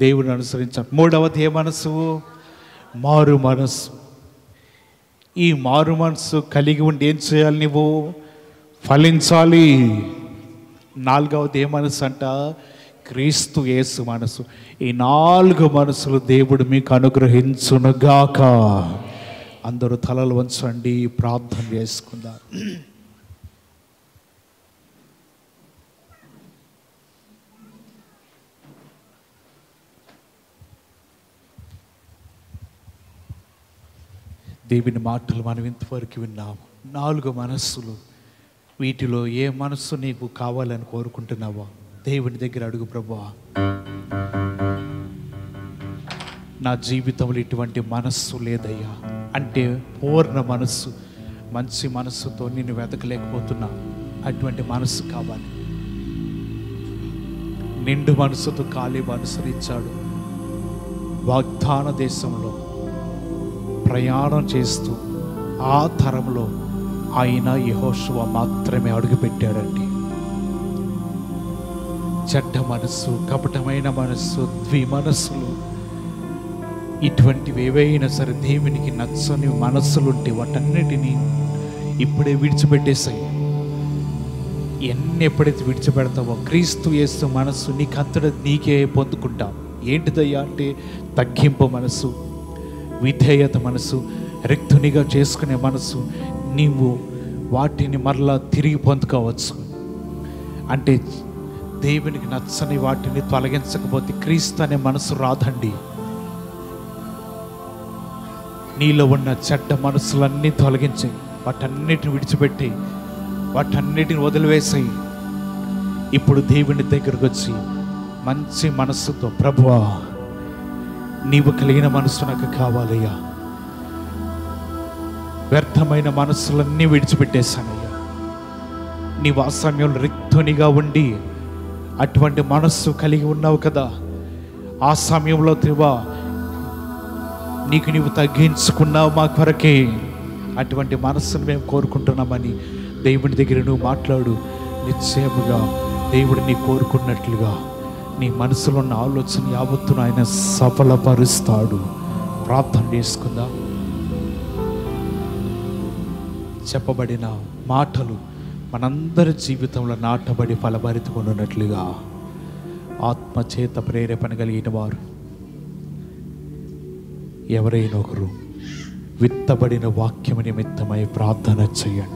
దేవుడిని అనుసరించాడు. 3వది ఏ మనస్సు? మారు మనస్సు. ఈ మారు మనస్సు కలిగి ఉండి ఏం చేయాలి? నువ్వు ఫలించాలి. 4వది ఏ మనస్సు అంట? క్రీస్తు యేసు మనసు. ఈ 4 మనసులు దేవుడు మీకు అనుగ్రహించునుగాక. అందరూ తలలు వంచండి, ప్రార్థన చేసుకుందాం. దేవుని మాటలు మనం ఇంతవరకు విన్నాము. 4 మనస్సులు. వీటిలో ఏ మనస్సు నీకు కావాలని కోరుకుంటున్నావో దేవుని దగ్గర అడుగు. ప్రభువా, నా జీవితంలో ఇటువంటి మనస్సు లేదయ్యా అంటే పూర్ణ మనస్సు, మంచి మనస్సుతో నిన్ను వెతకలేకపోతున్నా, అటువంటి మనస్సు కావాలి. నిండు మనస్సుతో కాలేబు అనుసరించాడు. వాగ్దాన దేశంలో ప్రయాణం చేస్తూ ఆ తరంలో ఆయన యెహోషువ మాత్రమే అడుగుపెట్టాడండి. చెడ్డ మనస్సు, కపటమైన మనస్సు, ద్విమనస్సులు, ఇటువంటివి ఏవైనా సరే దేవునికి నచ్చని మనస్సులుంటే వాటన్నిటినీ ఇప్పుడే విడిచిపెట్టేసాయి. ఎప్పుడైతే విడిచిపెడతావో క్రీస్తు యేసు మనస్సు నీకంతట నీకే పొందుకుంటాం. ఏంటిదయ్యా అంటే తగ్గింపు మనసు, విధేయత మనసు, రిక్తునిగా చేసుకునే మనసు. నీవు వాటిని మరలా తిరిగి పొందుకోవచ్చు. అంటే దేవునికి నచ్చని వాటిని తొలగించకపోతే క్రీస్తు అనే మనసు రాదండి. నీలో ఉన్న చెడ్డ మనసులన్నీ తొలగించి వాటన్నిటిని విడిచిపెట్టి వాటన్నిటిని వదిలివేసాయి. ఇప్పుడు దేవుని దగ్గరకు వచ్చి మంచి మనస్సుతో, ప్రభువా నీవు కలిగిన మనస్సు నాకు కావాలయ్యా, వ్యర్థమైన మనస్సులన్నీ విడిచిపెట్టేశానయ్యా. నీవు ఆ సమయంలో రిక్తునిగా ఉండి అటువంటి మనస్సు కలిగి ఉన్నావు కదా, ఆ సమయంలో దేవా నీకు నీవు తగ్గించుకున్నావు మా కొరకే. అటువంటి మనస్సును మేము కోరుకుంటున్నామని దేవుని దగ్గర నువ్వు మాట్లాడు. నిశ్చయముగా దేవుడు నీ కోరుకున్నట్లుగా నీ మనసులో ఉన్న ఆలోచన యావత్తును ఆయన సఫలపరుస్తాడు. ప్రార్థన చేసుకుందా. చెప్పబడిన మాటలు మనందరి జీవితంలో నాటబడి ఫలభరితమై ఉన్నట్లుగా ఆత్మచేత ప్రేరేపణ కలిగిన వారు ఎవరైనా ఒకరు విత్తబడిన వాక్యము నిమిత్తమై ప్రార్థన చేయండి.